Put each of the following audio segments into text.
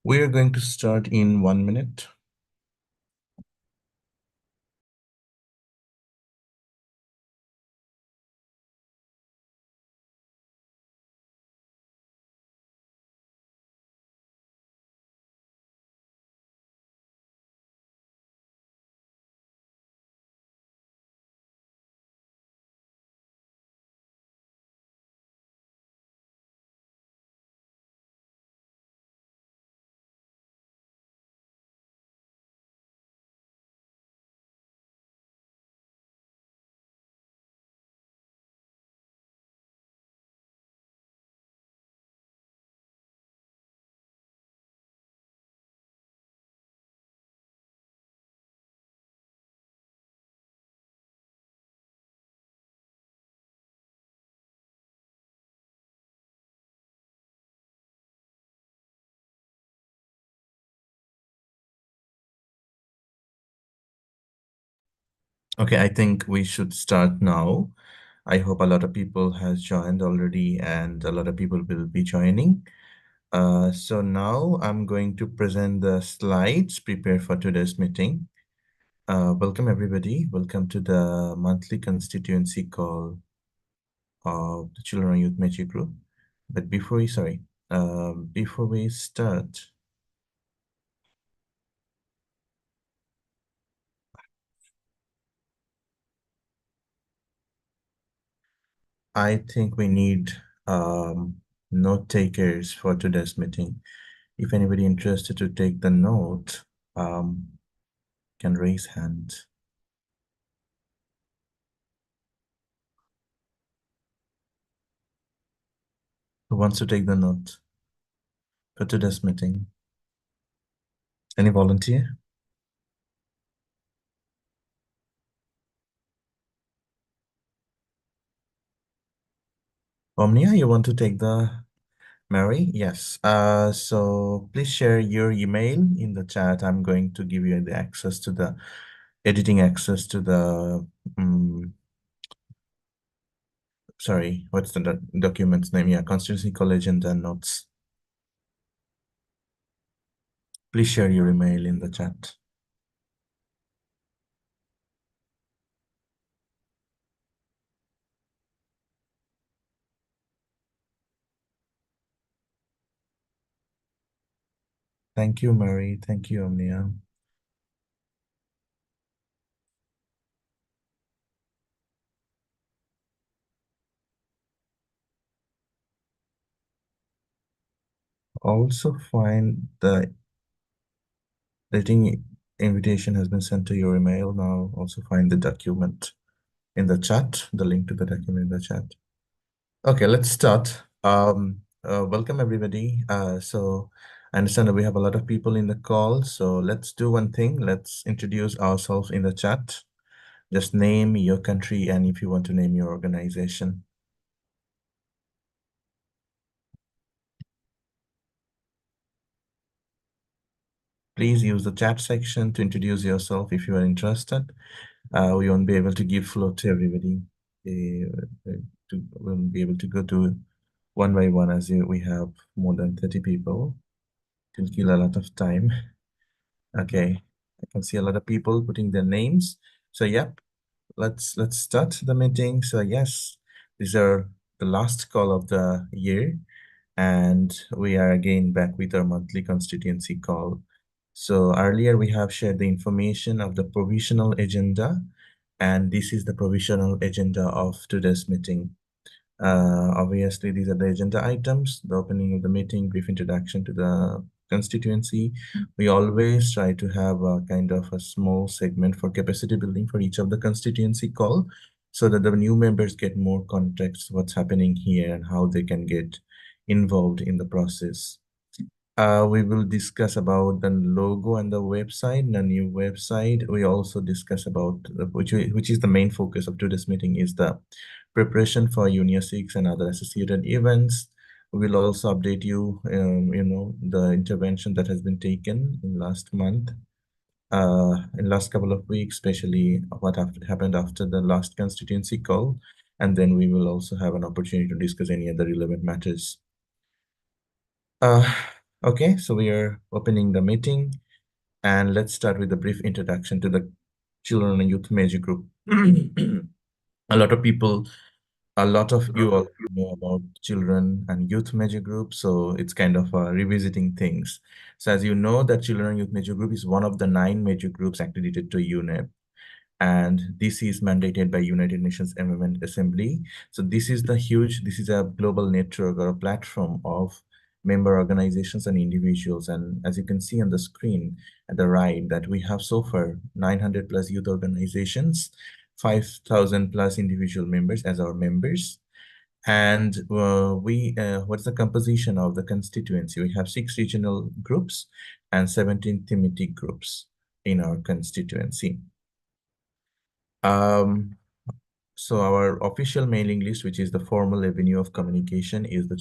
We are going to start in 1 minute. Okay, I think we should start now. I hope a lot of people has joined already and a lot of people will be joining. So now I'm going to present the slides prepared for today's meeting. Welcome everybody. Welcome to the monthly constituency call of the Children and Youth Magic Group. But before we start, I think we need note takers for today's meeting. If anybody interested to take the note, can raise hand. Who wants to take the note for today's meeting? Any volunteer? Omnia, you want to take the Mary? Yes. So please share your email in the chat. I'm going to give you the access to the editing access to the sorry, what's the document's name? Yeah, Constituency Call Agenda notes. Please share your email in the chat. Thank you, Mary. Thank you, Omnia. Also find the editing invitation has been sent to your email. Now also find the document in the chat, the link to the document in the chat. Okay, let's start. Welcome everybody. So I understand that we have a lot of people in the call. So let's do one thing. Let's introduce ourselves in the chat. Just name your country and if you want to name your organization. Please use the chat section to introduce yourself if you are interested. We won't be able to give floor to everybody. We won't be able to go to one by one as we have more than 30 people. It will kill a lot of time. Okay, I can see a lot of people putting their names. So yep, let's start the meeting. So yes, these are the last call of the year, and we are again back with our monthly constituency call. So earlier we have shared the information of the provisional agenda, and this is the provisional agenda of today's meeting. Obviously, these are the agenda items, the opening of the meeting, brief introduction to the constituency. We always try to have a kind of a small segment for capacity building for each of the constituency call so that the new members get more context what's happening here and how they can get involved in the process. We will discuss about the logo and the website, the new website. We also discuss about which is the main focus of today's meeting is the preparation for Union 6 and other associated events. We will also update you, the intervention that has been taken in last month, in last couple of weeks, especially what happened after the last constituency call. And then we will also have an opportunity to discuss any other relevant matters. Okay, so we are opening the meeting, and let's start with a brief introduction to the Children and Youth Major Group. A lot of people, a lot of you all know about Children and Youth Major Group, so it's kind of revisiting things. So as you know, that Children and Youth Major Group is one of the 9 major groups accredited to UNEP, and this is mandated by United Nations Environment Assembly. So this is a global network or a platform of member organizations and individuals. And as you can see on the screen at the right, that we have so far 900 plus youth organizations, 5,000 plus individual members as our members. And what's the composition of the constituency? We have 6 regional groups and 17 thematic groups in our constituency. Um, so our official mailing list, which is the formal avenue of communication, is the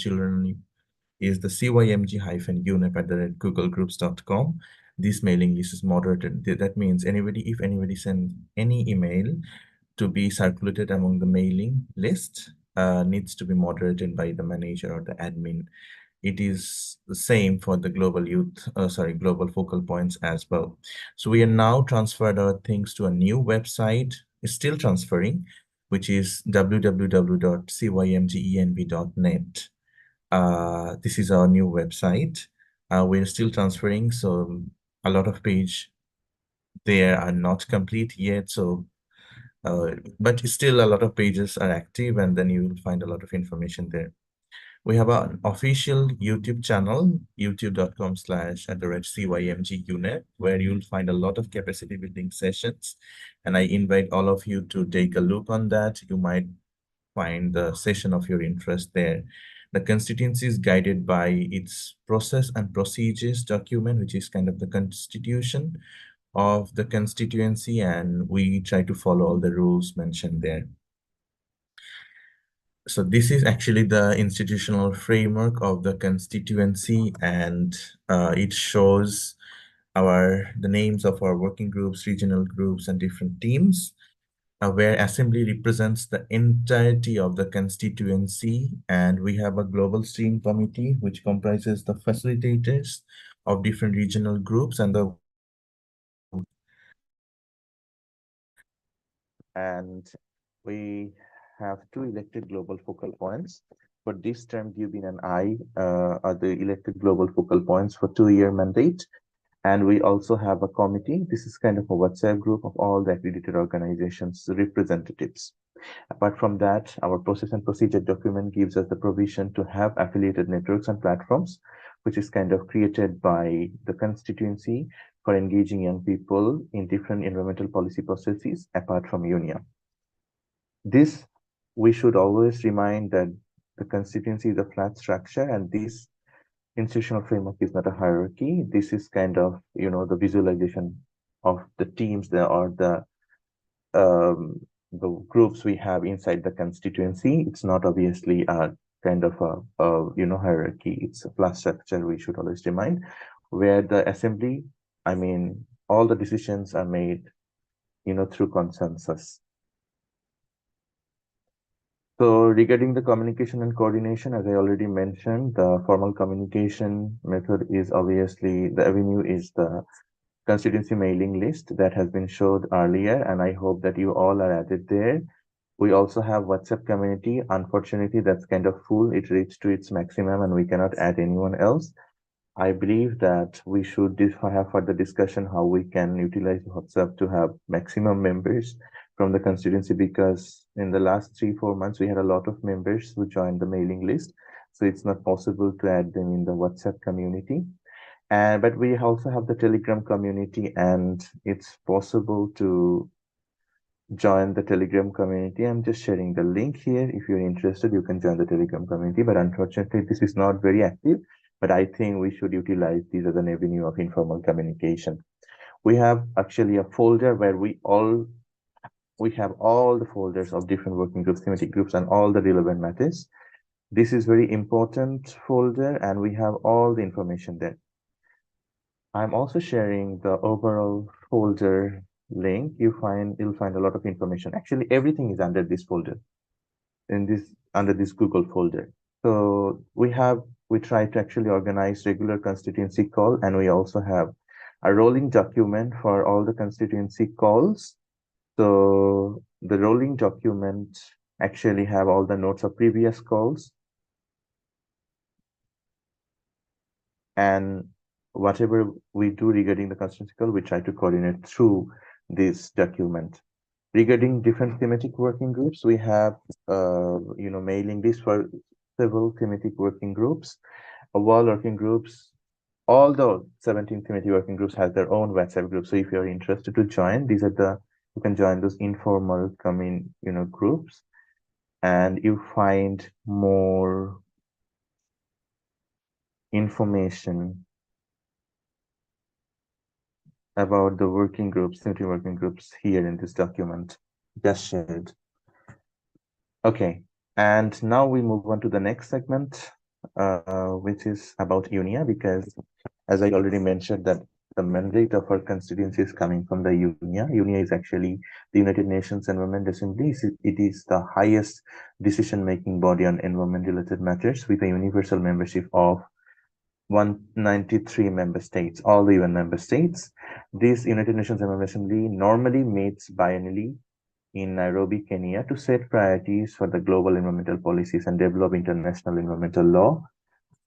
CYMG-UNEP@googlegroups.com. This mailing list is moderated. That means if anybody sends any email to be circulated among the mailing list, needs to be moderated by the manager or the admin. It is the same for the global focal points as well. So we are now transferred our things to a new website, it's still transferring, which is www.cymgenv.net. This is our new website. We're still transferring, so a lot of page there are not complete yet. So, but still a lot of pages are active, and then you will find a lot of information there. We have an official YouTube channel, youtube.com/CYMGUNET, where you'll find a lot of capacity building sessions. And I invite all of you to take a look on that. You might find the session of your interest there. The constituency is guided by its process and procedures document, which is kind of the constitution of the constituency, and we try to follow all the rules mentioned there. So this is actually the institutional framework of the constituency, and it shows the names of our working groups, regional groups, and different teams, where assembly represents the entirety of the constituency. And we have a global steering committee, which comprises the facilitators of different regional groups and we have 2 elected global focal points. For this term, Dubin and I are the elected global focal points for 2-year mandate. And we also have a committee. This is kind of a WhatsApp group of all the accredited organizations representatives. Apart from that, our process and procedure document gives us the provision to have affiliated networks and platforms, which is kind of created by the constituency for engaging young people in different environmental policy processes apart from UNIA. This, we should always remind that the constituency is a flat structure, and this institutional framework is not a hierarchy. This is kind of, the visualization of the teams there, or the groups we have inside the constituency. It's not obviously a kind of a hierarchy. It's a flat structure, we should always remind, where the assembly, all the decisions are made, through consensus. So regarding the communication and coordination, as I already mentioned, the formal communication method is obviously, the avenue is the constituency mailing list that has been showed earlier, and I hope that you all are added there. We also have WhatsApp community. Unfortunately, that's kind of full. It reached to its maximum and we cannot add anyone else. I believe that we should have further discussion how we can utilize WhatsApp to have maximum members from the constituency, because in the last 3-4 months, we had a lot of members who joined the mailing list. So it's not possible to add them in the WhatsApp community. But we also have the Telegram community, and it's possible to join the Telegram community. I'm just sharing the link here. If you're interested, you can join the Telegram community. But unfortunately, this is not very active. But I think we should utilize these as an avenue of informal communication. We have actually a folder where we have all the folders of different working groups, thematic groups, and all the relevant matters. This is very important folder, and we have all the information there. I'm also sharing the overall folder link. You'll find a lot of information. Actually, everything is under this folder, under this Google folder. So we have we try to actually organize regular constituency call, and we also have a rolling document for all the constituency calls. So the rolling document actually have all the notes of previous calls, and whatever we do regarding the constituency call, we try to coordinate through this document. Regarding different thematic working groups, we have mailing list for several thematic working groups, all working groups. All the 17 thematic working groups have their own WhatsApp group. So if you're interested to join, you can join those informal groups, and you find more information about the working groups, thematic working groups here in this document just shared. Okay, and now we move on to the next segment, which is about UNIA, because as I already mentioned that the mandate of our constituency is coming from the UNIA. UNIA is actually the United Nations Environment Assembly. It is the highest decision-making body on environment-related matters with a universal membership of 193 member states, all the UN member states. This United Nations Environment Assembly normally meets biennially in Nairobi, Kenya, to set priorities for the global environmental policies and develop international environmental law.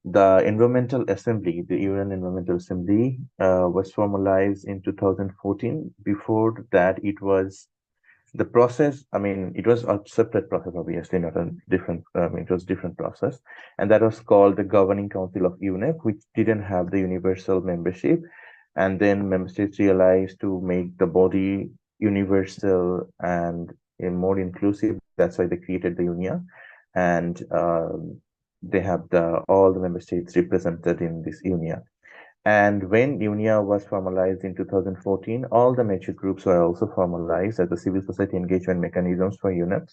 The Environmental Assembly, the UN Environmental Assembly, was formalized in 2014. Before that, it was the process. I mean, it was a separate process, obviously, not a different. It was different process, and that was called the Governing Council of UNEP, which didn't have the universal membership. And then member states realized to make the body universal and more inclusive. That's why they created the UNIA, and they have all the member states represented in this UNIA. And when UNIA was formalized in 2014, all the major groups were also formalized as the civil society engagement mechanisms for UNEP,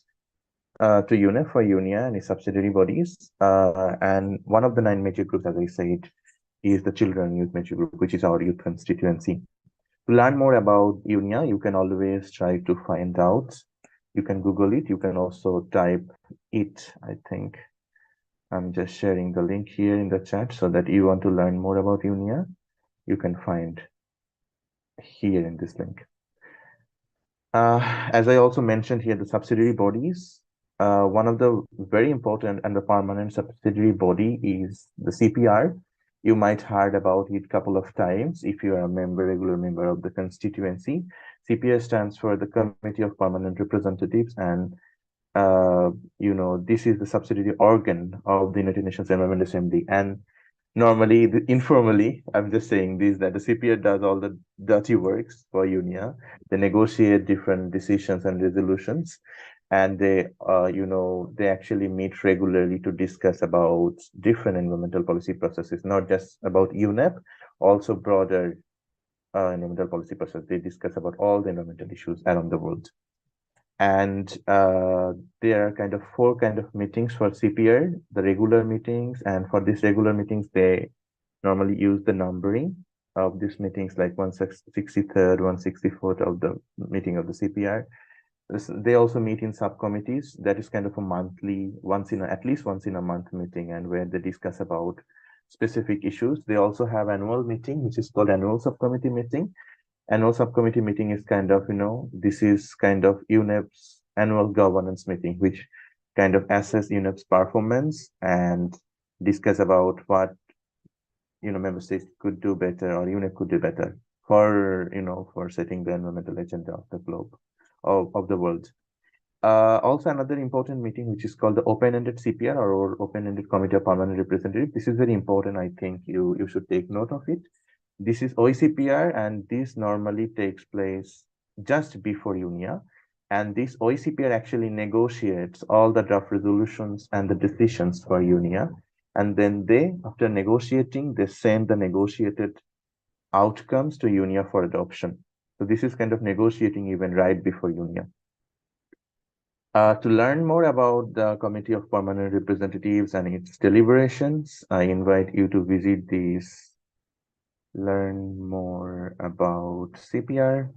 to UNEP for UNIA and its subsidiary bodies. And one of the 9 major groups, as I said, is the Children Youth Major Group, which is our youth constituency. To learn more about UNIA, you can always try to find out. You can Google it. You can also type it, I think. I'm just sharing the link here in the chat so that you want to learn more about UNIA, you can find here in this link. As I also mentioned here, the subsidiary bodies, one of the very important and the permanent subsidiary body is the CPR. You might heard about it a couple of times if you are a regular member of the constituency. CPR stands for the Committee of Permanent Representatives, and this is the subsidiary organ of the United Nations Environment Assembly. And normally, informally, I'm just saying this, that the CPR does all the dirty works for UNIA. They negotiate different decisions and resolutions, and they actually meet regularly to discuss about different environmental policy processes, not just about UNEP, also broader environmental policy process. They discuss about all the environmental issues around the world. And there are kind of 4 kind of meetings for CPR, the regular meetings. And for these regular meetings, they normally use the numbering of these meetings, like 163rd, 164th of the meeting of the CPR. They also meet in subcommittees. That is kind of a monthly, at least once in a month meeting, and where they discuss about specific issues. They also have annual meeting, which is called annual subcommittee meeting. Annual subcommittee meeting is kind of, this is kind of UNEP's annual governance meeting, which kind of assess UNEP's performance and discuss about what, member states could do better or UNEP could do better for, for setting the environmental agenda of the globe, of the world. Also, another important meeting, which is called the open-ended CPR or open-ended Committee of Permanent Representative. This is very important. I think you should take note of it. This is OECPR, and this normally takes place just before UNIA. And this OECPR actually negotiates all the draft resolutions and the decisions for UNIA. And then after negotiating, they send the negotiated outcomes to UNIA for adoption. So this is kind of negotiating even right before UNIA. To learn more about the Committee of Permanent Representatives and its deliberations, I invite you to visit these. Learn more about CPR,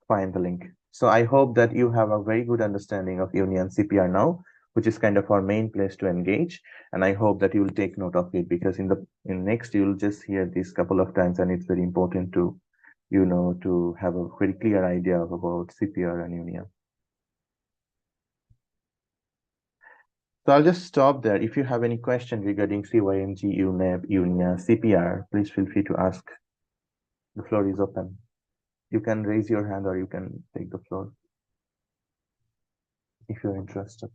find the link. So I hope that you have a very good understanding of UNIA and CPR now. which is kind of our main place to engage. And I hope that you will take note of it, because in next you'll just hear this couple of times, and it's very important to, to have a very clear idea about CPR and UNIA. So I'll just stop there. If you have any question regarding CYMG, UNEP, UNIA, CPR, please feel free to ask. The floor is open. You can raise your hand or you can take the floor if you're interested.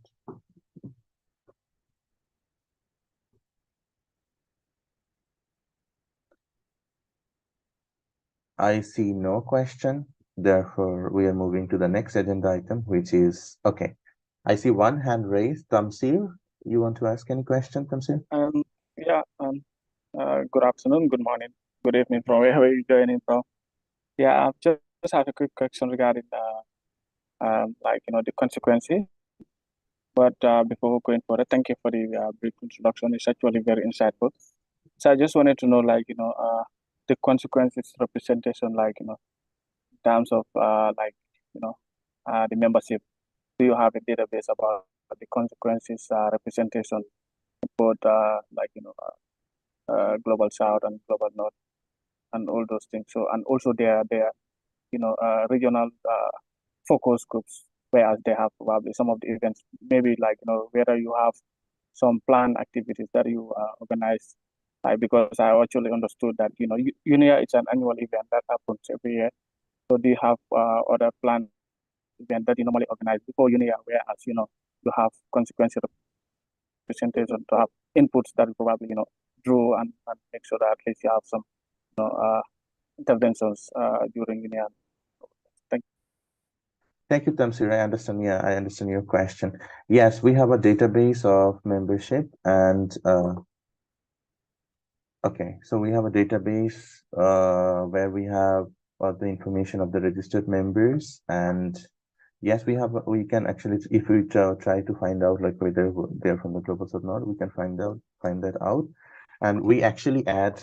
I see no question. Therefore, we are moving to the next agenda item, which is, okay. I see one hand raised. Tamsir, you want to ask any question, Tamsir? Yeah, good afternoon, good morning, good evening from wherever you're joining from. Yeah, I've just have a quick question regarding the consequences. But before going further, thank you for the brief introduction. It's actually very insightful. So I just wanted to know, the consequences representation, in terms of the membership. Do you have a database about the consequences representation, both global south and global north, and all those things? So, and also their regional focus groups, whereas they have probably some of the events, maybe whether you have some planned activities that you organize. Because I actually understood that UNIA is an annual event that happens every year. So do you have other planned events that you normally organize before UNIA, whereas you have consequence representation to have inputs that you probably draw and make sure that at least you have some interventions during UNIA. Thank you. Thank you, Tamsir. I understand. Yeah, I understand your question. Yes, we have a database of membership, and okay, so we have a database where we have the information of the registered members, and yes, we can actually, if we try to find out like whether they're from the global south or not, we can find that out, and we actually add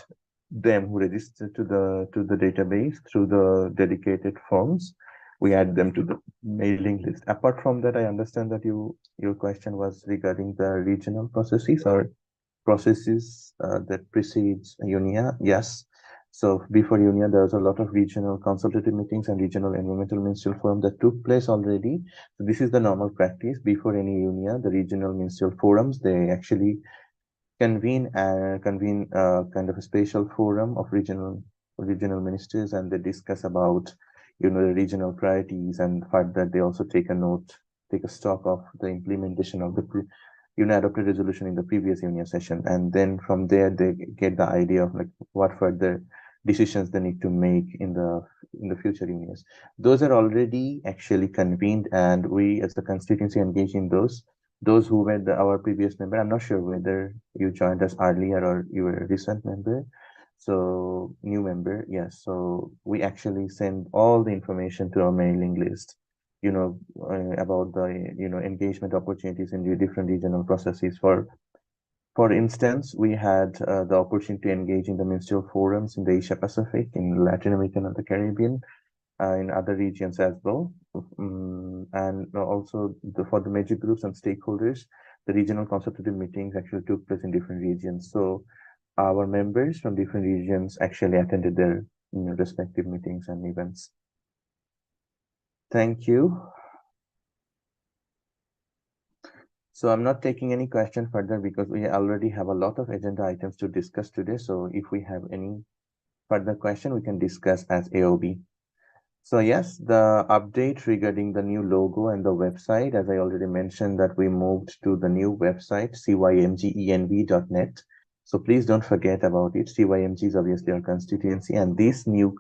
them who register to the database through the dedicated forms. We add them to the mailing list. Apart from that, I understand that your question was regarding the regional processes or processes that precedes UNIA. Yes. So before UNIA, there was a lot of regional consultative meetings and regional environmental ministerial forum that took place already. So this is the normal practice. Before any UNIA, the regional ministerial forums, they actually convene kind of a special forum of regional ministers, and they discuss about the regional priorities, and further they also take a stock of the implementation of the adopted resolution in the previous union session, and then from there they get the idea of like what further decisions they need to make in the future unions. Those are already actually convened, and we as the constituency engage in those who were our previous member. I'm not sure whether you joined us earlier or you were a recent member. So new member, yes. So we actually send all the information to our mailing list, about the engagement opportunities in the different regional processes. For instance, we had the opportunity to engage in the ministerial forums in the Asia Pacific, in Latin America and the Caribbean, in other regions as well. And also for the major groups and stakeholders, the regional consultative meetings actually took place in different regions. So our members from different regions actually attended their respective meetings and events. Thank you. So I'm not taking any question further because we already have a lot of agenda items to discuss today. So if we have any further question, we can discuss as AOB. So yes, the update regarding the new logo and the website, as I already mentioned, that we moved to the new website, cymgenv.net. So please don't forget about it. CYMG is obviously our constituency, and this new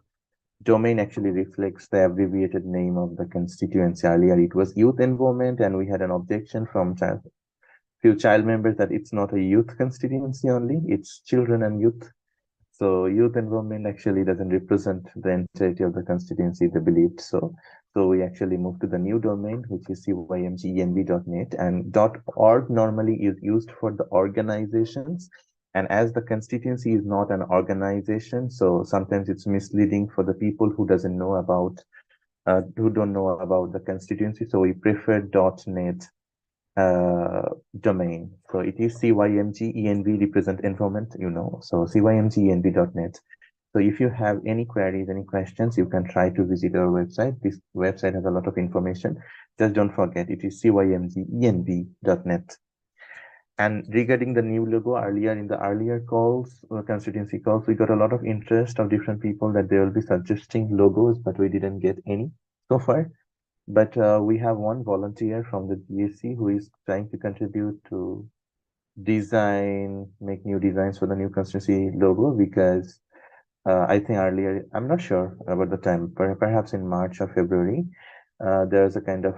domain actually reflects the abbreviated name of the constituency. Earlier it was youth involvement, and we had an objection from few child members that it's not a youth constituency only, it's children and youth. So youth involvement actually doesn't represent the entirety of the constituency, they believed. So we actually moved to the new domain, which is cymgenv.net, and .org normally is used for the organizations. And as the constituency is not an organization, so sometimes it's misleading for the people who don't know about the constituency. So we prefer .net domain. So it is CYMG ENV represent environment, so CYMGENV.net. So if you have any queries, any questions, you can try to visit our website. This website has a lot of information. Just don't forget, it is CYMGENV.net. And regarding the new logo, earlier in the earlier calls, constituency calls, we got a lot of interest of different people that they will be suggesting logos, but we didn't get any so far. But we have one volunteer from the GSC who is trying to contribute to make new designs for the new constituency logo, because I think earlier, I'm not sure about the time, perhaps in March or February, there's a kind of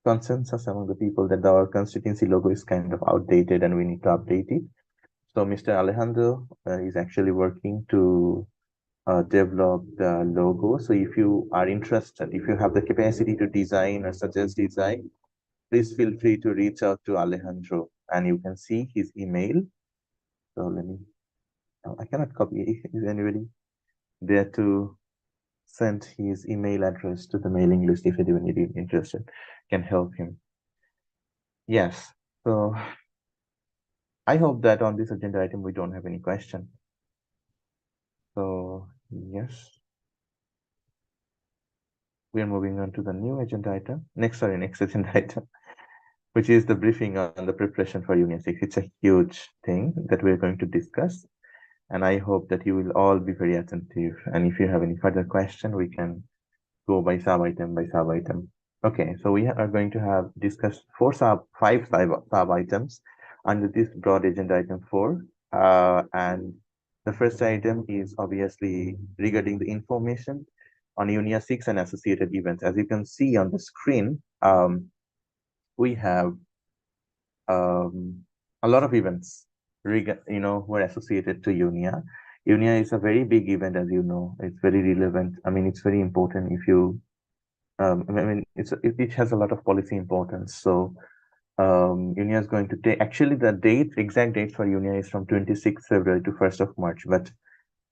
consensus among the people that our constituency logo is kind of outdated and we need to update it. So Mr. Alejandro is actually working to develop the logo. So if you are interested, if you have the capacity to design or suggest design, please feel free to reach out to Alejandro, and you can see his email. So let me, I cannot copy. Is anybody there to send his email address to the mailing list if anyone is interested, can help him. Yes. So I hope that on this agenda item, we don't have any question. So yes, we are moving on to the new agenda item. Next agenda item, which is the briefing on the preparation for Union 6. It's a huge thing that we're going to discuss, and I hope that you will all be very attentive. And if you have any further question, we can go by sub-item by sub-item. Okay, so we are going to have discussed five sub-items under this broad agenda item 4. And the first item is obviously regarding the information on UNIA 6 and associated events. As you can see on the screen, we have a lot of events, who are associated to UNIA. UNIA is a very big event, as you know. It's very relevant. I mean, it's very important if you I mean, it has a lot of policy importance. So UNIA is going to take, actually the exact date for UNIA is from 26th February to 1st of March, but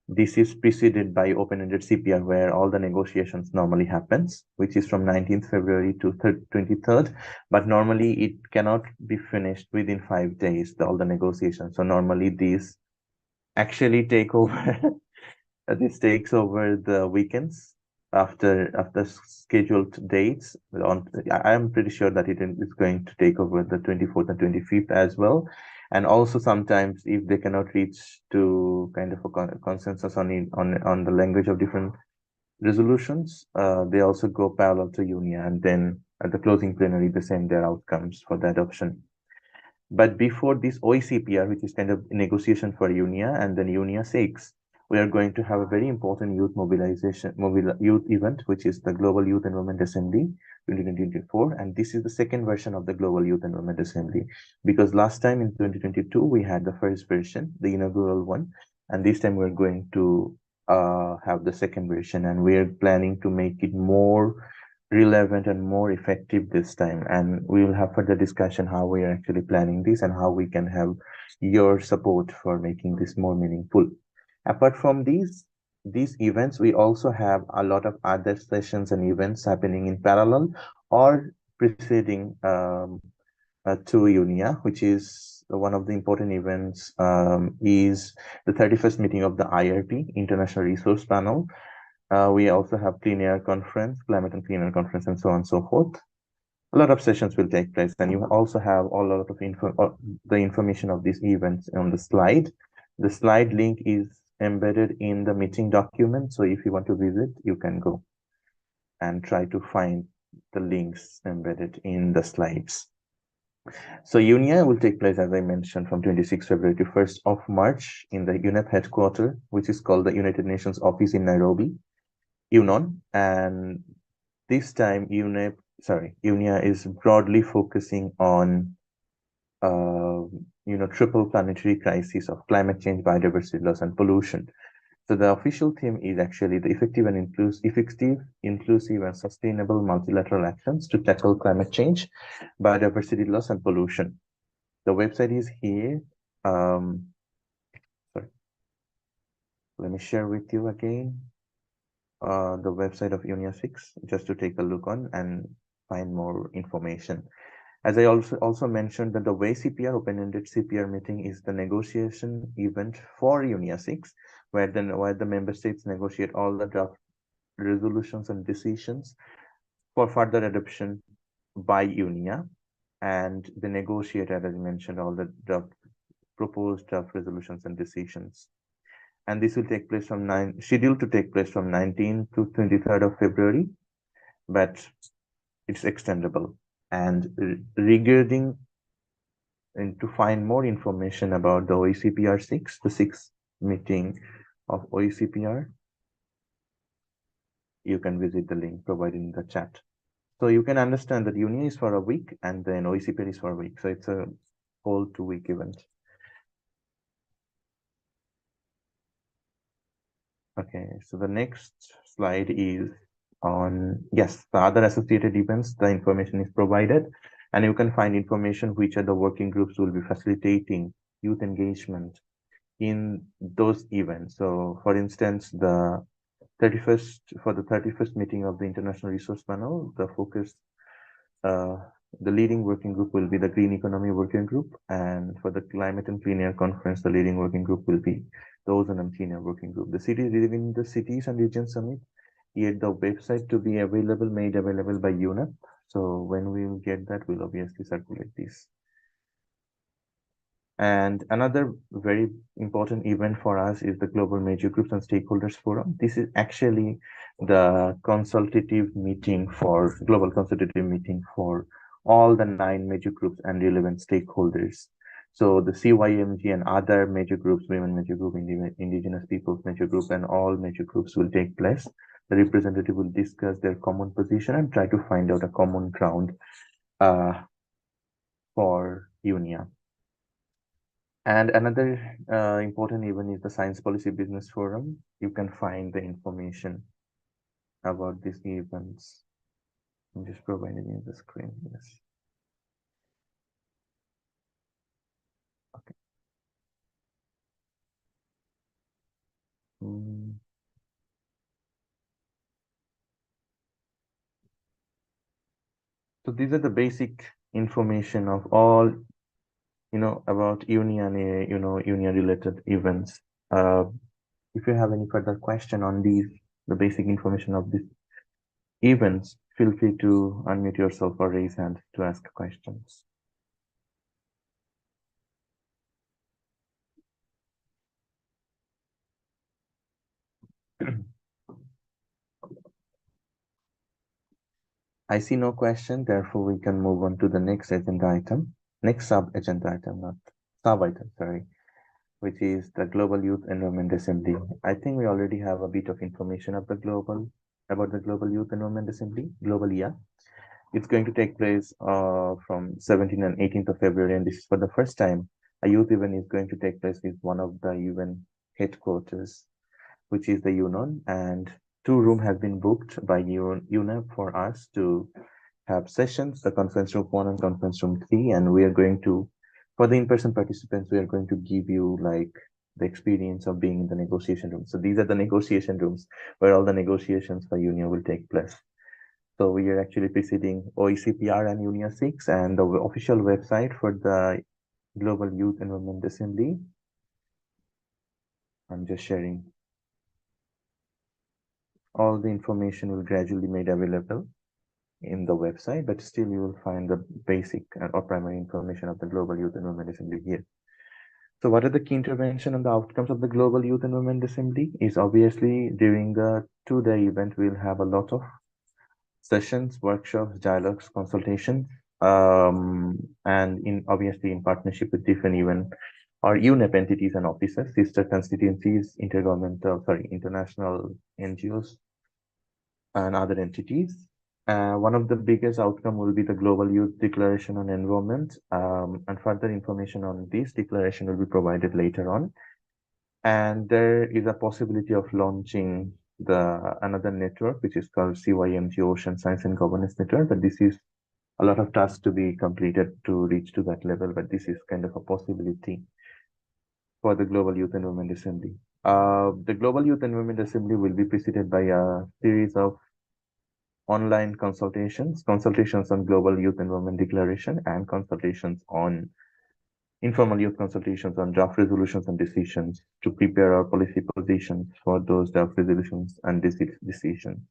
this is preceded by open-ended CPR, where all the negotiations normally happens, which is from 19th February to 23rd, but normally it cannot be finished within 5 days, all the negotiations. So normally these actually take over this takes over the weekends after scheduled dates. I am pretty sure that it is going to take over the 24th and 25th as well. And also sometimes if they cannot reach to kind of a consensus on the language of different resolutions, they also go parallel to UNIA, and then at the closing plenary they send their outcomes for the adoption. But before this OECPR, which is kind of negotiation for UNIA and then UNIA 6, we are going to have a very important youth youth event, which is the Global Youth Environment Assembly 2024. And this is the second version of the Global Youth Environment Assembly, because last time in 2022, we had the first version, the inaugural one. And this time we're going to have the second version, and we're planning to make it more relevant and more effective this time. And we will have further discussion how we are actually planning this and how we can have your support for making this more meaningful. Apart from these events, we also have a lot of other sessions and events happening in parallel or preceding to UNIA, which is one of the important events is the 31st meeting of the IRP, International Resource Panel. We also have clean air conference, climate and clean air conference, and so on and so forth. A lot of sessions will take place, and you also have a lot of the information of these events on the slide. The slide link is embedded in the meeting document, so if you want to visit, you can go and try to find the links embedded in the slides. So UNIA will take place, as I mentioned, from 26 February to 1st of March in the UNEP headquarters, which is called the United Nations Office in Nairobi, UNON. And this time UNIA is broadly focusing on triple planetary crisis of climate change, biodiversity loss, and pollution. So the official theme is actually the effective, inclusive, and sustainable multilateral actions to tackle climate change, biodiversity loss, and pollution. The website is here. Sorry. Let me share with you again the website of UNIA 6, just to take a look on and find more information. As I also mentioned that the way CPR, open-ended CPR meeting is the negotiation event for UNIA 6, where the member states negotiate all the draft resolutions and decisions for further adoption by UNIA, and they negotiate, as I mentioned, all the proposed draft resolutions and decisions. And this will take place scheduled to take place from 19th to 23rd of February, but it's extendable. And regarding and to find more information about the OECPR 6, the sixth meeting of OECPR, you can visit the link provided in the chat. So you can understand that UNIA is for a week and then OECPR is for a week. So it's a whole 2-week event. Okay, so the next slide is on, yes, the other associated events, the information is provided, and you can find information which are the working groups will be facilitating youth engagement in those events. So for instance, the 31st meeting of the International Resource Panel, uh, the leading working group will be the Green Economy Working Group, and for the Climate and Clean Air Conference, the leading working group will be the Ozone and Clean Air Working Group. The cities within the Cities and Regions Summit, yet the website to be made available by UNEP. So when we will get that, we'll obviously circulate this. And another very important event for us is the Global Major Groups and Stakeholders Forum. This is actually the global consultative meeting for all the 9 major groups and relevant stakeholders. So the CYMG and other major groups, women major group, indigenous peoples major group, and all major groups will take place. The representative will discuss their common position and try to find out a common ground for UNIA. And another important event is the Science Policy Business Forum. You can find the information about these events. I'm just providing you the screen. Yes. Okay. So these are the basic information of all, about union, union related events. If you have any further question on the basic information of these events, feel free to unmute yourself or raise hand to ask questions. I see no question, therefore we can move on to the next agenda item, next sub-agenda item, not sub-item, sorry, which is the Global Youth Environment Assembly. I think we already have a bit of information about the Global Youth Environment Assembly, Global YEA. It's going to take place from 17th and 18th of February, and this is for the first time a youth event is going to take place with one of the UN headquarters, which is the UNON, and 2 room has been booked by UNEP for us to have sessions, the conference room 1 and conference room 3, and we are going to, for the in-person participants, we are going to give you like the experience of being in the negotiation room. So these are the negotiation rooms where all the negotiations for UNIA will take place. So we are actually preceding OECPR and UNIA 6, and the official website for the Global Youth Environment Assembly. I'm just sharing. All the information will gradually made available in the website, but still you will find the basic or primary information of the Global Youth Environment Assembly here. So what are the key intervention and the outcomes of the Global Youth Environment Assembly? Is obviously during the 2-day event, we'll have a lot of sessions, workshops, dialogues, consultations, and obviously in partnership with different even or UNEP entities and offices, sister constituencies, international NGOs, and other entities. One of the biggest outcome will be the Global Youth Declaration on Environment, and further information on this declaration will be provided later on. And there is a possibility of launching another network, which is called CYMG Ocean Science and Governance Network, but this is a lot of tasks to be completed to reach to that level, but this is kind of a possibility for the Global Youth Environment Assembly. The Global Youth Environment Assembly will be preceded by a series of online consultations, consultations on Global Youth Environment Declaration, and consultations on informal youth consultations on draft resolutions and decisions to prepare our policy positions for those draft resolutions and decisions.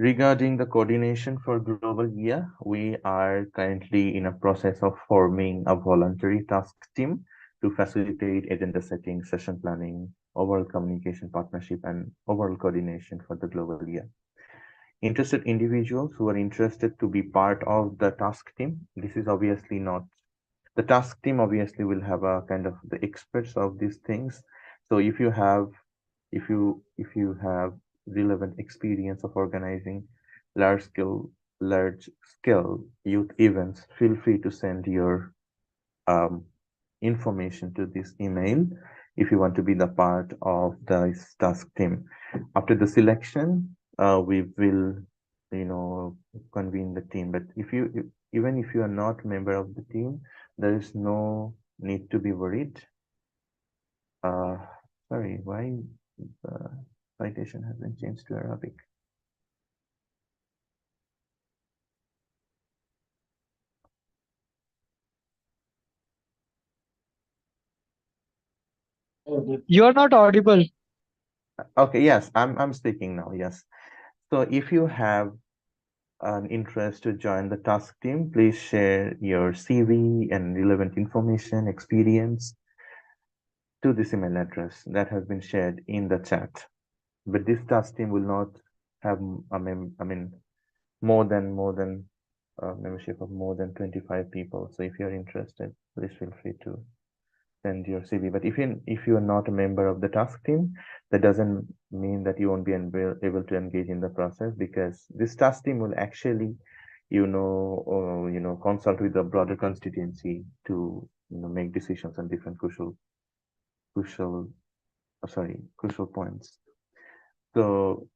Regarding the coordination for Global Year, we are currently in a process of forming a voluntary task team to facilitate agenda setting, session planning, overall communication partnership, and overall coordination for the Global Year. Interested individuals who are interested to be part of the task team, this is obviously not, the task team obviously will have a kind of the experts of these things. So if you have relevant experience of organizing large scale youth events, feel free to send your information to this email if you want to be the part of the task team. After the selection, we will, convene the team. But even if you are not a member of the team, there is no need to be worried. Sorry, why the citation has been changed to Arabic? You are not audible. Okay, yes, I'm speaking now. Yes. So if you have an interest to join the task team, please share your CV and relevant information, experience to this email address that has been shared in the chat. But this task team will not have, more than membership of more than 25 people. So if you're interested, please feel free to send your CV. But if you are not a member of the task team, that doesn't mean that you won't be able to engage in the process, because this task team will actually, consult with the broader constituency to make decisions on different crucial points. So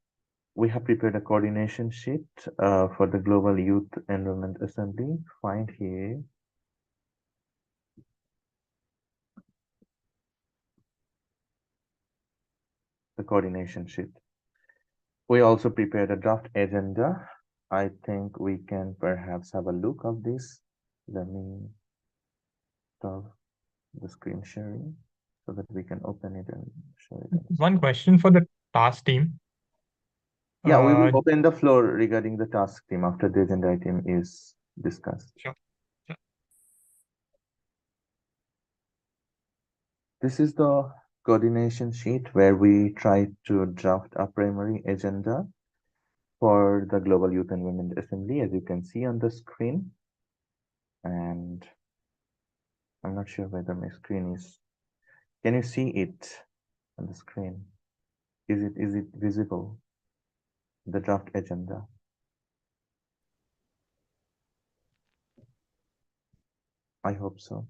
we have prepared a coordination sheet for the Global Youth Environment Assembly. Find here the coordination sheet. We also prepared a draft agenda. I think we can perhaps have a look of this. Let me stop the screen sharing so that we can open it and show it. One question for the task team. Yeah, we will open the floor regarding the task team after the agenda item is discussed. Sure. This is the coordination sheet where we try to draft a primary agenda for the Global Youth Environment Assembly, as you can see on the screen. And I'm not sure whether my screen is, can you see it on the screen? Is it visible? The draft agenda. I hope so.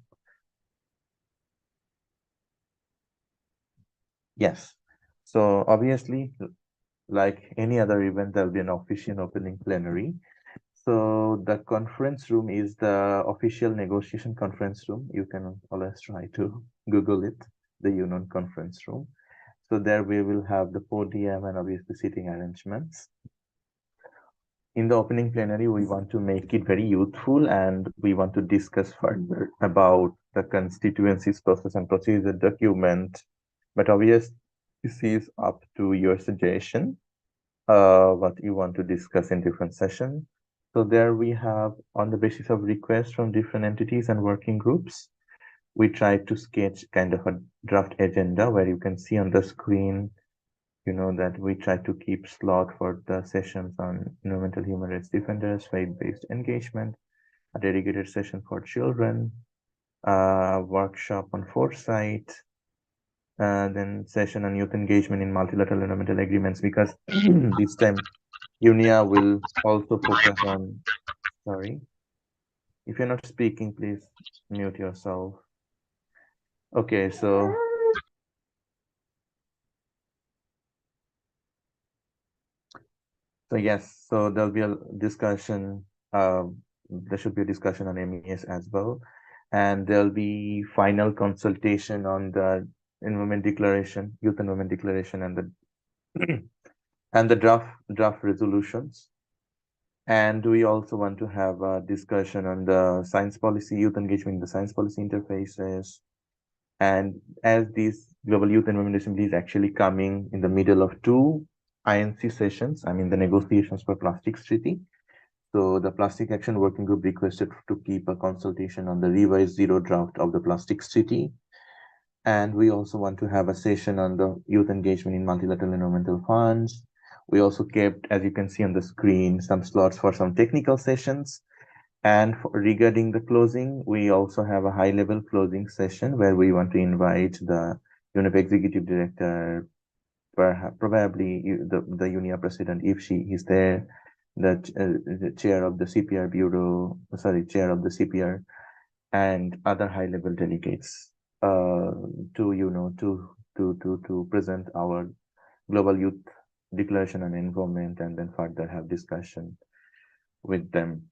Yes. So obviously, like any other event, there'll be an official opening plenary. So the conference room is the official negotiation conference room. You can always try to Google it, the Union conference room. So there we will have the podium and obviously seating arrangements. In the opening plenary, we want to make it very youthful, and we want to discuss further about the constituencies process and procedure document. But obviously, this is up to your suggestion, what you want to discuss in different sessions. So there we have, on the basis of requests from different entities and working groups, we try to sketch kind of a draft agenda where you can see on the screen, that we try to keep slot for the sessions on environmental human rights defenders, faith-based engagement, a dedicated session for children, a workshop on foresight, then session on youth engagement in multilateral environmental agreements, because this time UNIA will also focus on, sorry, if you're not speaking, please mute yourself. Okay, so yes, so there'll be a discussion. There should be a discussion on MES as well, and there'll be final consultation on the environment declaration, youth environment declaration, and the and the draft resolutions. And we also want to have a discussion on the science policy, youth engagement in the science policy interfaces. And as this Global Youth Environment Assembly is actually coming in the middle of two INC sessions, I mean the negotiations for plastics treaty. So the Plastic Action Working Group requested to keep a consultation on the revised zero draft of the plastics treaty. And we also want to have a session on the youth engagement in multilateral environmental funds. We also kept, as you can see on the screen, some slots for some technical sessions. And regarding the closing, we also have a high-level closing session where we want to invite the UNEP Executive Director, probably the UNIA President, if she is there, the chair of the CPR Bureau, sorry, chair of the CPR, and other high-level delegates to present our global youth declaration on environment, and then further have discussion with them.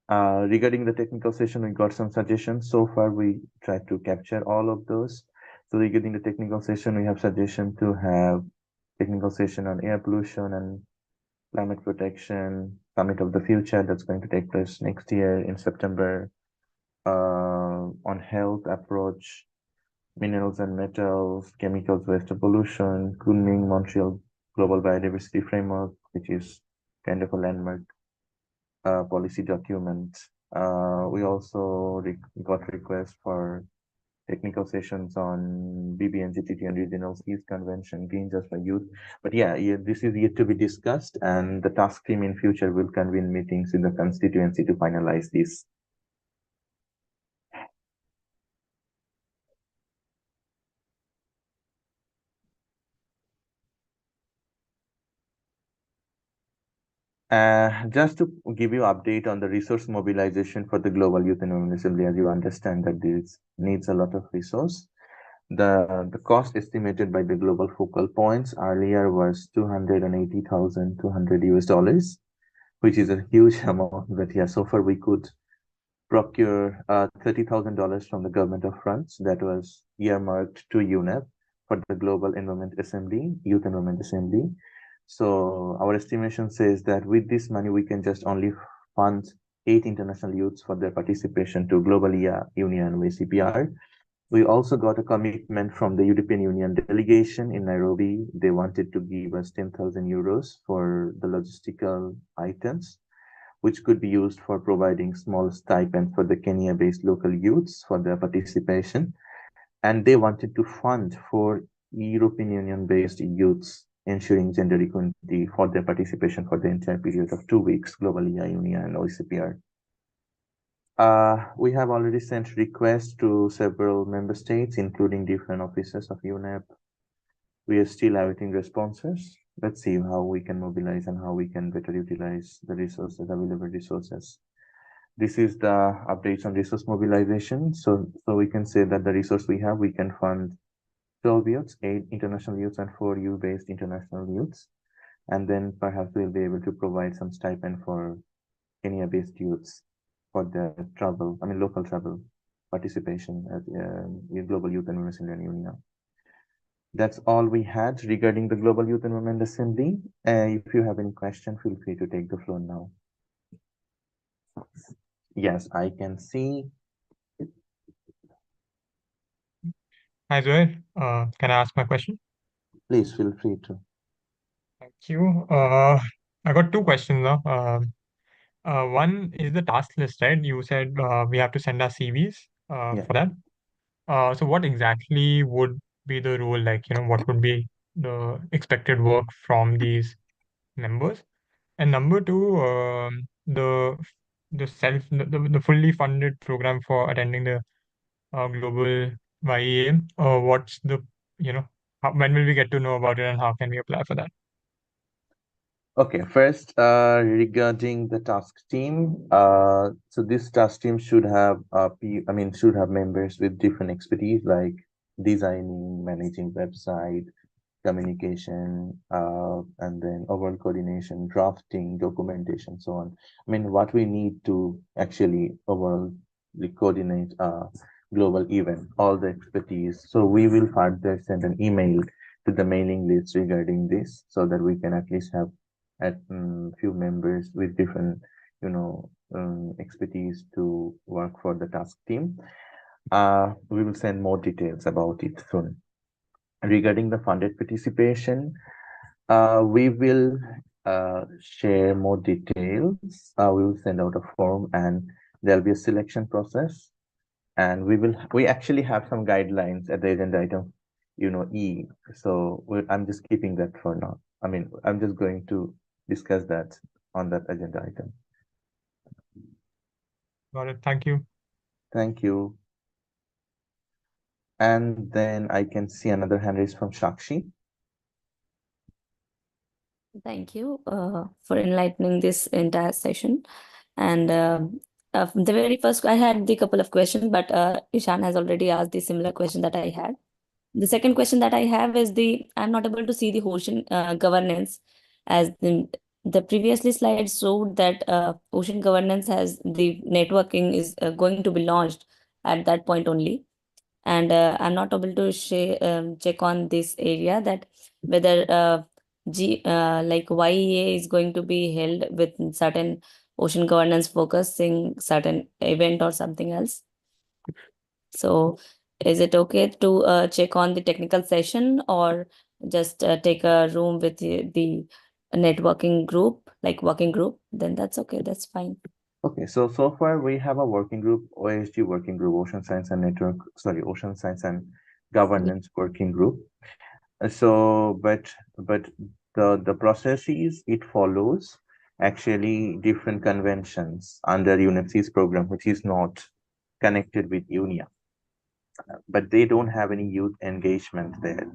Regarding the technical session, we got some suggestions. So far, we tried to capture all of those. So regarding the technical session, we have suggestion to have technical session on air pollution and climate protection, summit of the future that's going to take place next year in September, on health approach, minerals and metals, chemicals, waste pollution, Kunming Montreal Global Biodiversity Framework, which is kind of a landmark policy document. We also got requests for technical sessions on BBNGTT and Regional Peace Convention, Green Just for Youth. But yeah, this is yet to be discussed, and the task team in future will convene meetings in the constituency to finalize this. Just to give you update on the resource mobilization for the Global Youth Environment Assembly, as you understand that this needs a lot of resource. The cost estimated by the global focal points earlier was $280,200, which is a huge amount. But yeah, so far we could procure $30,000 from the government of France that was earmarked to UNEP for the Global Environment Assembly, Youth Environment Assembly. So our estimation says that with this money, we can just only fund 8 international youths for their participation to Global Union with CPR. We also got a commitment from the European Union delegation in Nairobi. They wanted to give us 10,000 euros for the logistical items, which could be used for providing small stipend for the Kenya-based local youths for their participation. And they wanted to fund for European Union-based youths, ensuring gender equality for their participation for the entire period of 2 weeks, globally, UNIA and OECPR. We have already sent requests to several member states, including different offices of UNEP. We are still awaiting responses. Let's see how we can mobilize and how we can better utilize the resources, available resources. This is the updates on resource mobilization. So we can say that the resource we have, we can fund 12 youths, 8 international youths, and 4 EU-based international youths. And then perhaps we'll be able to provide some stipend for Kenya-based youths for their travel, local travel participation at the Global Youth Environment Union. That's all we had regarding the Global Youth Environment Assembly. If you have any question, feel free to take the floor now. Yes, I can see. Hi, Zoe. Can I ask my question? Please feel free to. Thank you. I got two questions now. One is the task list, right? You said we have to send our CVs Yeah. for that. So what exactly would be the role, like, what would be the expected work from these members? And number two, the fully funded program for attending the global YEA. What's the, when will we get to know about it, and how can we apply for that? Okay, first, regarding the task team, so this task team should have should have members with different expertise like designing, managing website, communication, and then overall coordination, drafting, documentation, so on. What we need to actually overall coordinate global event, all the expertise. So we will further send an email to the mailing list regarding this, so that we can at least have at few members with different, expertise to work for the task team. We will send more details about it soon. Regarding the funded participation, we will share more details. We will send out a form, and there'll be a selection process. And we actually have some guidelines at the agenda item, E. So I'm just keeping that for now. I mean, I'm just going to discuss that on that agenda item. Got it. Thank you. Thank you. And then I can see another hand raised from Shakshi. Thank you for enlightening this entire session. And the very first, I had the couple of questions, but Ishan has already asked the similar question that I had. The second question that I have is I'm not able to see the ocean governance, as the previously slide showed that ocean governance has the networking is going to be launched at that point only. And I'm not able to check on this area, that whether like YEA is going to be held with certain ocean governance focusing certain event or something else. So is it okay to check on the technical session, or just take a room with the networking group, like working group? Then that's okay, that's fine. Okay, so far we have a working group, OSG working group, Ocean Science and Ocean Science and Governance working group. But the processes it follows actually different conventions under UNEPC's program, which is not connected with UNIA, but they don't have any youth engagement there.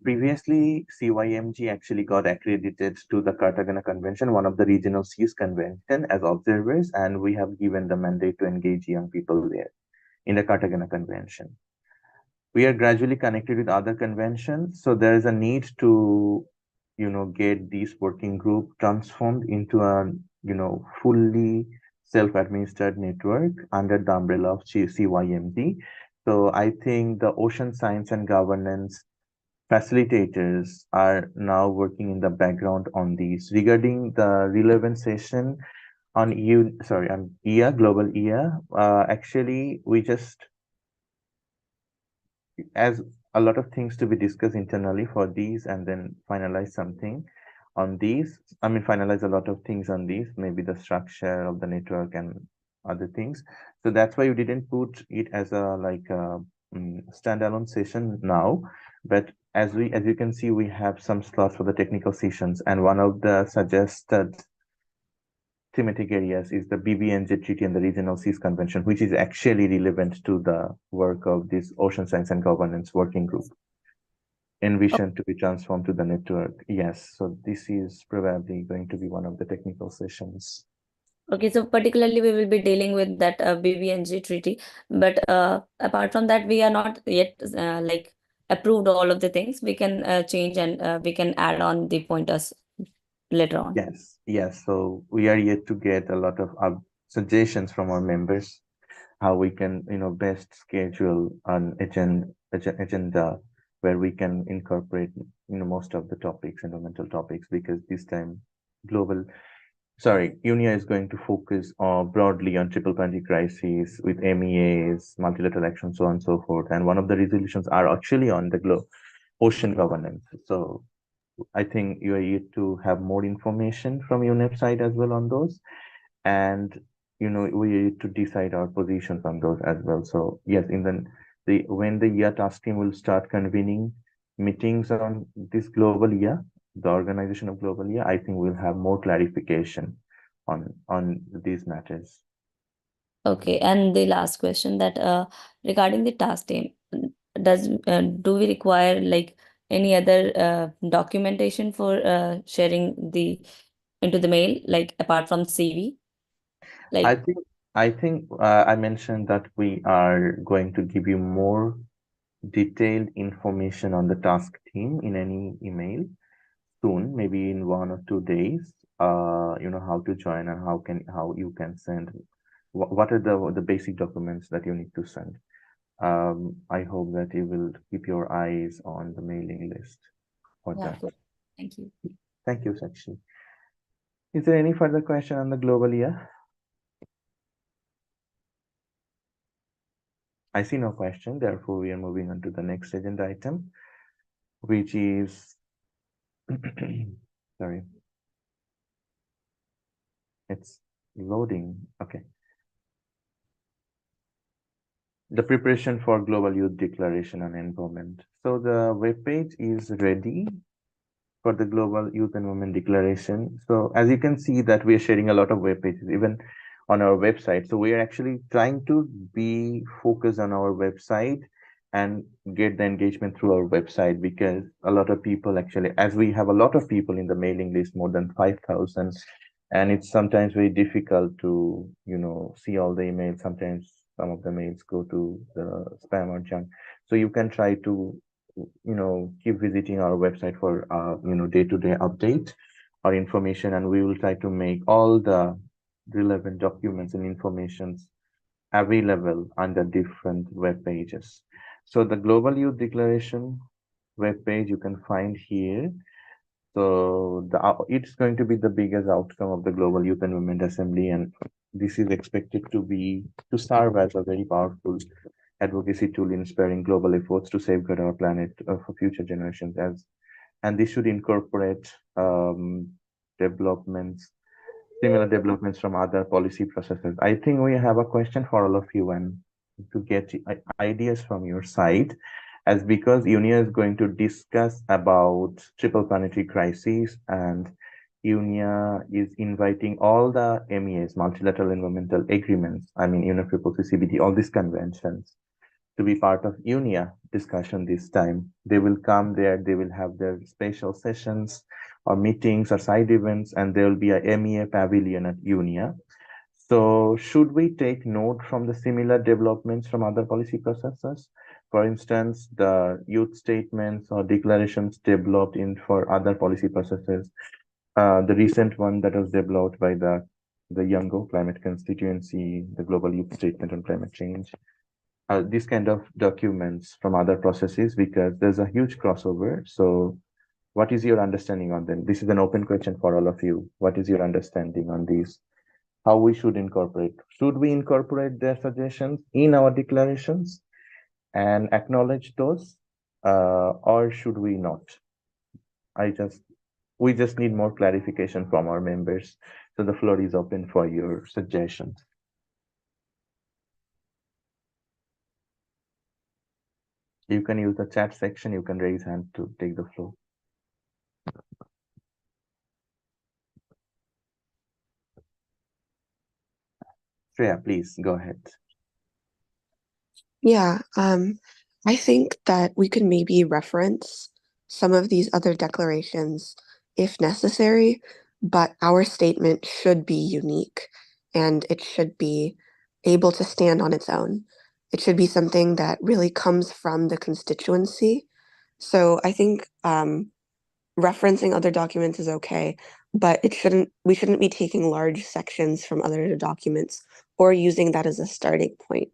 Previously, CYMG actually got accredited to the Cartagena Convention, one of the regional seas convention, as observers, and we have given the mandate to engage young people there in the Cartagena Convention. We are gradually connected with other conventions, so there is a need to, get this working group transformed into a, fully self-administered network under the umbrella of CYMG. So I think the ocean science and governance facilitators are now working in the background on these. Regarding the relevant session on EA, global EA, actually we just, as a lot of things to be discussed internally for these, and then finalize something on these. I mean, finalize a lot of things on these, maybe the structure of the network and other things. So that's why you didn't put it as a standalone session now. But as you can see, we have some slots for the technical sessions, and one of the suggested thematic areas is the BBNJ Treaty and the Regional Seas Convention, which is actually relevant to the work of this Ocean Science and Governance Working Group, envisioned to be transformed to the network. Yes, so this is probably going to be one of the technical sessions. Okay, so particularly we will be dealing with that BBNG treaty, but apart from that, we are not yet like approved all of the things. We can change, and we can add on the pointers later on. Yes. So we are yet to get a lot of suggestions from our members, how we can, best schedule an agenda where we can incorporate, most of the topics, environmental topics, because this time UNIA is going to focus broadly on triple planetary crises with MEAs, multilateral action, so on and so forth. And one of the resolutions are actually on the ocean governance. So I think you are yet to have more information from UNEP side as well on those. And, we need to decide our positions on those as well. So yes, when the year task team will start convening meetings on this global year, the organization of global year, I think we'll have more clarification on these matters. Okay, and the last question, that regarding the task team, do we require like any other documentation for sharing into the mail, like apart from CV? Like, I think I mentioned that we are going to give you more detailed information on the task team in any email soon, maybe in 1 or 2 days. How to join and how you can send what are the basic documents that you need to send. I hope that you will keep your eyes on the mailing list for Yeah, that. good. Thank you. Thank you, Sakshi. Is there any further question on the global year? I see no question. Therefore, we are moving on to the next agenda item, which is sorry, it's loading. Okay. The preparation for Global Youth Declaration on Environment. So the webpage is ready for the Global Youth and Women Declaration. So as you can see that we are sharing a lot of web pages, even on our website. So we are actually trying to be focused on our website and get the engagement through our website, because a lot of people actually, as we have a lot of people in the mailing list, more than 5,000, and it's sometimes very difficult to, see all the emails. Sometimes some of the mails go to the spam or junk. So you can try to keep visiting our website for day-to-day update or information, and we will try to make all the relevant documents and informations available under different web pages. So the Global Youth Declaration web page you can find here. So it's going to be the biggest outcome of the Global Youth and Women Assembly, and this is expected to serve as a very powerful advocacy tool inspiring global efforts to safeguard our planet for future generations. And this should incorporate developments, similar developments from other policy processes. I think we have a question for all of you, and to get ideas from your side, as because UNIA is going to discuss about triple planetary crises, and UNIA is inviting all the MEAs, multilateral environmental agreements, UNFCCC, CBD, all these conventions, to be part of UNIA discussion this time. They will come there, they will have their special sessions or meetings or side events, and there will be a MEA pavilion at UNIA. So should we take note from the similar developments from other policy processes? For instance, the youth statements or declarations developed for other policy processes. The recent one that was developed by the Youngo Climate Constituency, the Global Youth Statement on Climate Change, these kind of documents from other processes, because there's a huge crossover. So what is your understanding on them? This is an open question for all of you. What is your understanding on these? How we should incorporate? Should we incorporate their suggestions in our declarations and acknowledge those, or should we not? We just need more clarification from our members. So the floor is open for your suggestions. You can use the chat section. You can raise hand to take the floor. Shreya, please go ahead. Yeah, I think that we could maybe reference some of these other declarations if necessary, but our statement should be unique and it should be able to stand on its own. It should be something that really comes from the constituency. So I think referencing other documents is okay, but we shouldn't be taking large sections from other documents or using that as a starting point.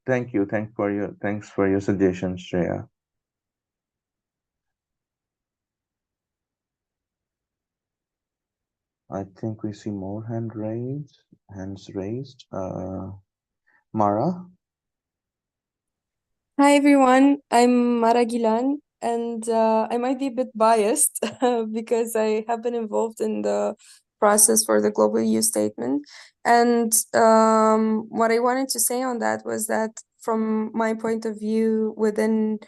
Thank you. Thanks for your suggestion, Shreya. I think we see more hands raised. Mara. Hi everyone, I'm Mara Gilan, and I might be a bit biased because I have been involved in the process for the Global Youth Statement. And what I wanted to say on that was that from my point of view within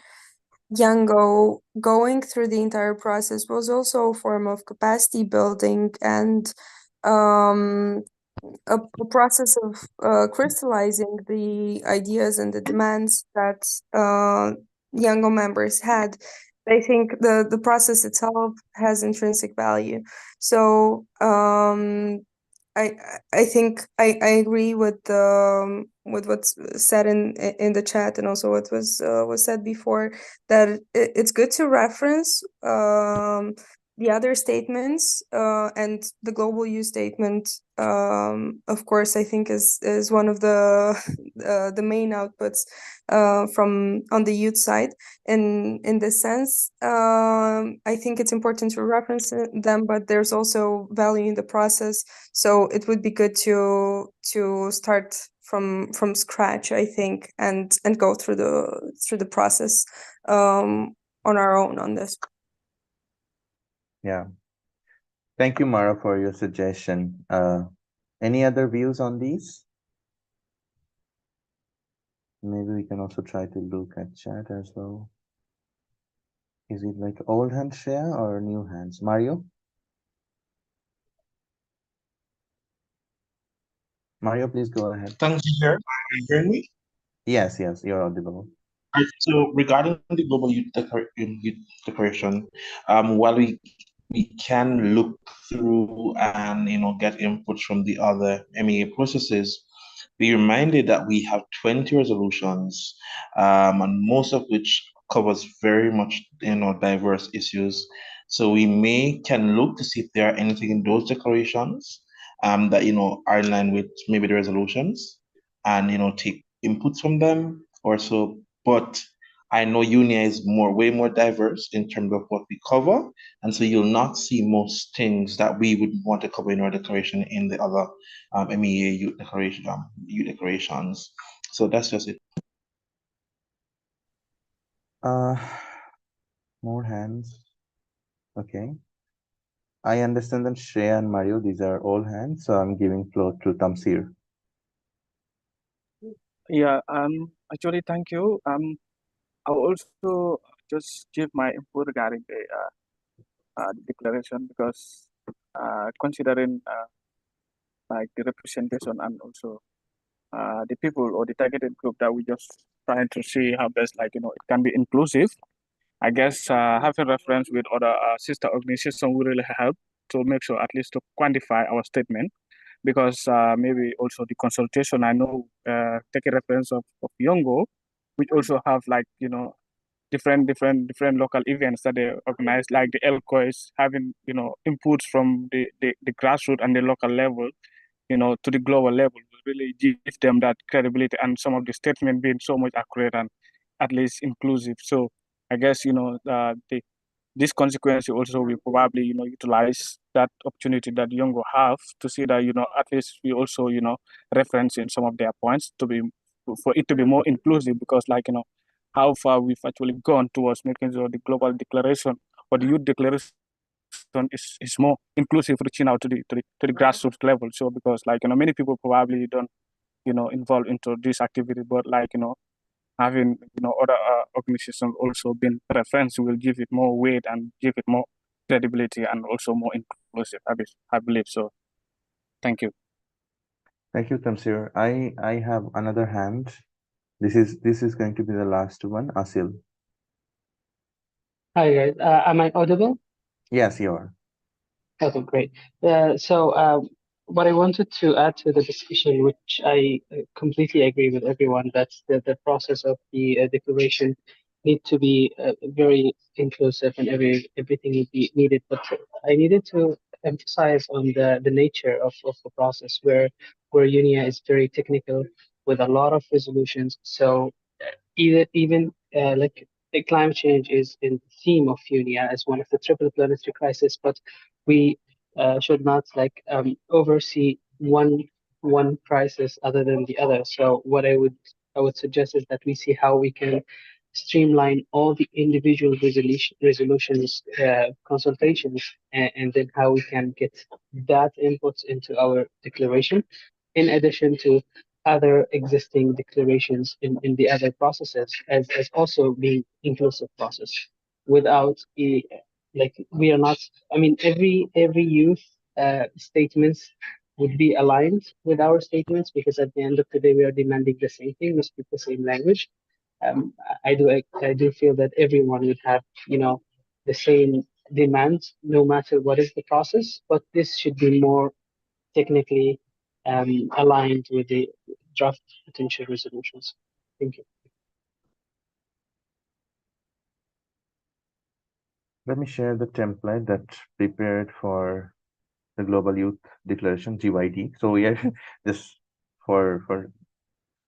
Yango, going through the entire process was also a form of capacity building and a process of crystallizing the ideas and the demands that younger members had. I think the process itself has intrinsic value. So I think I agree with what's said in the chat, and also what was said before, that it's good to reference the other statements and the global youth statement, of course, I think is one of the main outputs from on the youth side. In this sense, I think it's important to reference them, but there's also value in the process. So it would be good to start from scratch, I think, and go through the process on our own on this. Yeah. Thank you, Mara, for your suggestion. Any other views on these? Maybe we can also try to look at chat as well. Is it like old hand share or new hands? Mario? Mario, please go ahead. Thanks, here. Can you hear me? Yes, you're audible. Right, so regarding the global youth declaration, while we can look through and get inputs from the other MEA processes, be reminded that we have 20 resolutions, and most of which covers very much diverse issues. So we can look to see if there are anything in those declarations that are in line with maybe the resolutions, and take inputs from them or so. But I know UNIA is way more diverse in terms of what we cover, and so you'll not see most things that we would want to cover in our declaration in the other MEA youth declarations. So that's just it. More hands. Okay. I understand that Shreya and Mario, these are all hands, so I'm giving floor to Tamsir. Yeah, actually, thank you. I'll also just give my input regarding the declaration, because considering like the representation and also the people or the targeted group that we just trying to see how best it can be inclusive. I guess having reference with other sister organizations will really help to make sure at least to quantify our statement, because maybe also the consultation, I know, take a reference of Yongo, which also have different local events that they organize, like the ELCOIS, having inputs from the grassroots and the local level to the global level, will really give them that credibility, and some of the statement being so much accurate and at least inclusive. So I guess this consequence also will probably utilize that opportunity that Yongo have to see that at least we also reference in some of their points for it to be more inclusive, because how far we've actually gone towards making sure the global declaration or the youth declaration is more inclusive, reaching out to the grassroots level. So because many people probably don't involved into this activity, but having other organizations also being referenced will give it more weight and give it more credibility and also more inclusive. I believe so. Thank you. Thank you, Tamsir. I have another hand. This is going to be the last one. Asil. Hi guys, am I audible? Yes, you are. Okay, great. So what I wanted to add to the discussion, which I completely agree with everyone, that's the process of the declaration need to be very inclusive, and everything would be needed. But I needed to emphasize on the nature of the process, where UNIA is very technical with a lot of resolutions. So even like the climate change is in the theme of UNIA as one of the triple planetary crisis, but we should not oversee one crisis other than the other. So what I would suggest is that we see how we can streamline all the individual resolutions, consultations, and then how we can get that inputs into our declaration, in addition to other existing declarations in the other processes as also being inclusive process. Without we are not, I mean, every youth statements would be aligned with our statements, because at the end of the day we are demanding the same thing, we speak the same language. I do feel that everyone would have the same demands no matter what is the process, but this should be more technically aligned with the draft potential resolutions. Thank you. Let me share the template that prepared for the Global Youth Declaration, GYD. So we are just for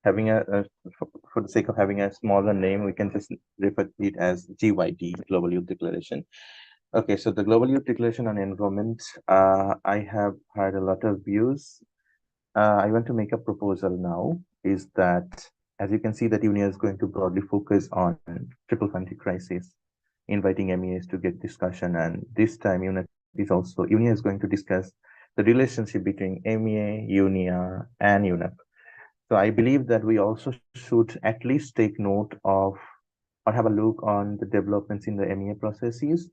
having for the sake of having a smaller name, we can just refer to it as GYD, Global Youth Declaration. Okay, so the Global Youth Declaration on Environment, I have heard a lot of views. I want to make a proposal now, is that, as you can see, that UNIA is going to broadly focus on triple country crisis, inviting MEAs to get discussion, and this time UNIA is going to discuss the relationship between MEA, UNIA, and UNEP. So I believe that we also should at least take note of or have a look on the developments in the MEA processes.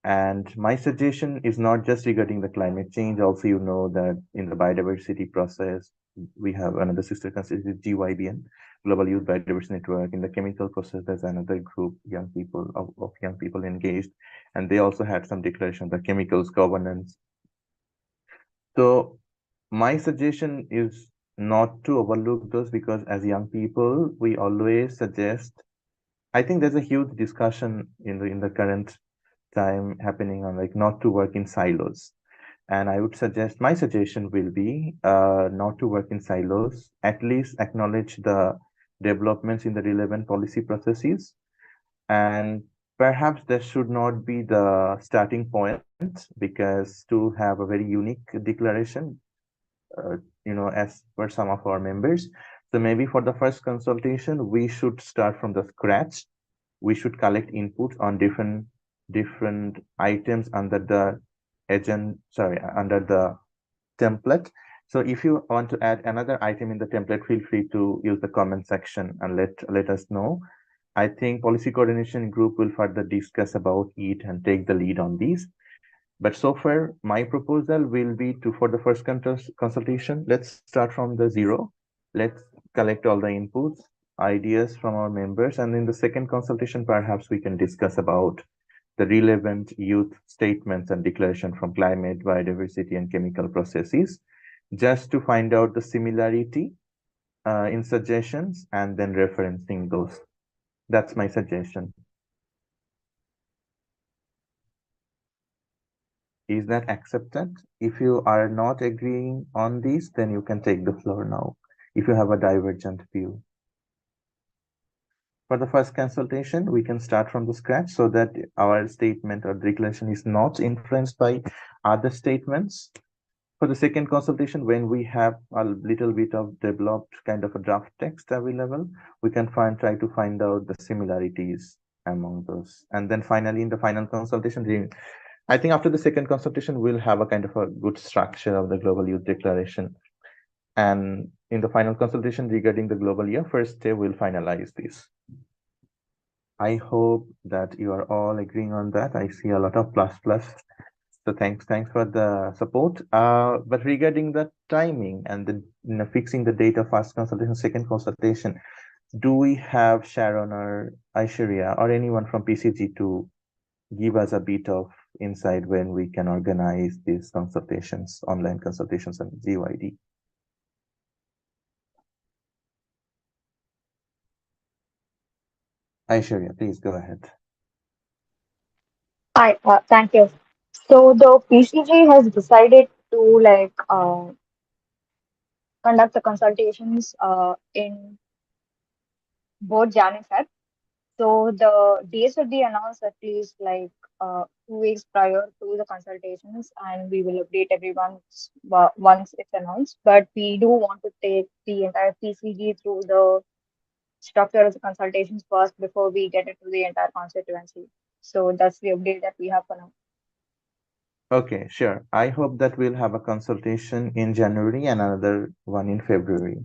And my suggestion is not just regarding the climate change. Also, you know that in the biodiversity process, we have another sister constituency, GYBN, Global Youth Biodiversity Network. In the chemical process, there's another group, young people of young people engaged, and they also had some declaration of the chemicals governance. So my suggestion is not to overlook those, because as young people, we always suggest. I think there's a huge discussion in the current time happening on like not to work in silos. And I would suggest, my suggestion will be not to work in silos, at least acknowledge the developments in the relevant policy processes. And perhaps that should not be the starting point, because to have a very unique declaration, as per some of our members. So maybe for the first consultation, we should start from the scratch. We should collect input on different items under the under the template. So if you want to add another item in the template, feel free to use the comment section and let us know. I think policy coordination group will further discuss about it and take the lead on these. But so far, my proposal will be to, for the first consultation, let's start from the zero. Let's collect all the inputs, ideas from our members. And in the second consultation, perhaps we can discuss about the relevant youth statements and declaration from climate, biodiversity, and chemical processes, just to find out the similarity in suggestions and then referencing those. That's my suggestion. Is that accepted? If you are not agreeing on this, then you can take the floor now, if you have a divergent view. For the first consultation, we can start from the scratch so that our statement or declaration is not influenced by other statements. For the second consultation, when we have a little bit of developed kind of a draft text available, we can try to find out the similarities among those. And then finally, in the final consultation, I think after the second consultation, we'll have a kind of a good structure of the Global Youth Declaration. And in the final consultation regarding the Global Year, first day we'll finalize this. I hope that you are all agreeing on that. I see a lot of plus. So thanks for the support. But regarding the timing and the fixing the date of first consultation, second consultation, do we have Sharon or Aishwarya or anyone from PCG to give us a bit of insight when we can organize these consultations, online consultations on GYD? Aishwarya, please go ahead. Hi, thank you. So the PCG has decided to conduct the consultations in both Jan and Feb. So the dates will be announced at least 2 weeks prior to the consultations, and we will update everyone once it's announced. But we do want to take the entire PCG through the structure of the consultations first before we get it to the entire constituency. So that's the update that we have for now. Okay, sure. I hope that we'll have a consultation in January and another one in February.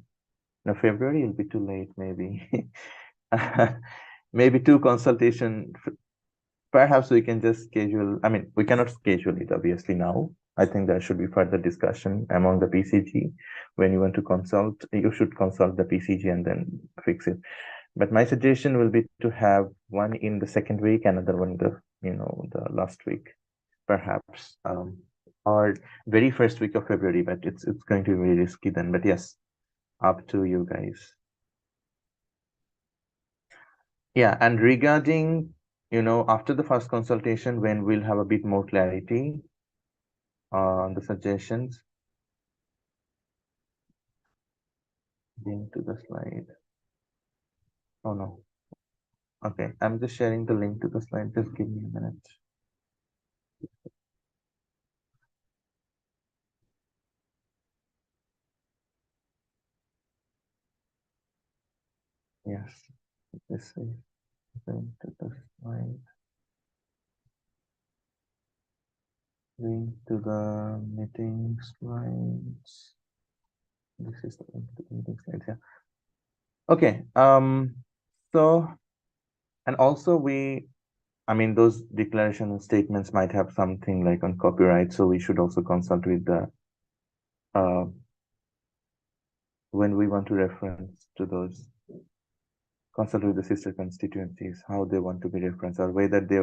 No, February will be too late, maybe. Maybe two consultation. Perhaps we can just schedule. I mean, we cannot schedule it obviously now. I think there should be further discussion among the PCG. When you want to consult, you should consult the PCG and then fix it. But my suggestion will be to have one in the second week, another one the last week, perhaps, or very first week of February. But it's going to be very risky then. But yes, up to you guys. Yeah, and regarding after the first consultation, when we'll have a bit more clarity on the suggestions. Link to the slide. Oh no. Okay, I'm just sharing the link to the slide. Just give me a minute. Yes, this is link to the slide. Link to the meeting slides. This is the link to the meeting slides. Yeah. Okay. So, and also those declaration and statements might have something like on copyright, so we should also consult with the when we want to reference to those, consult with the sister constituencies how they want to be referenced, or whether they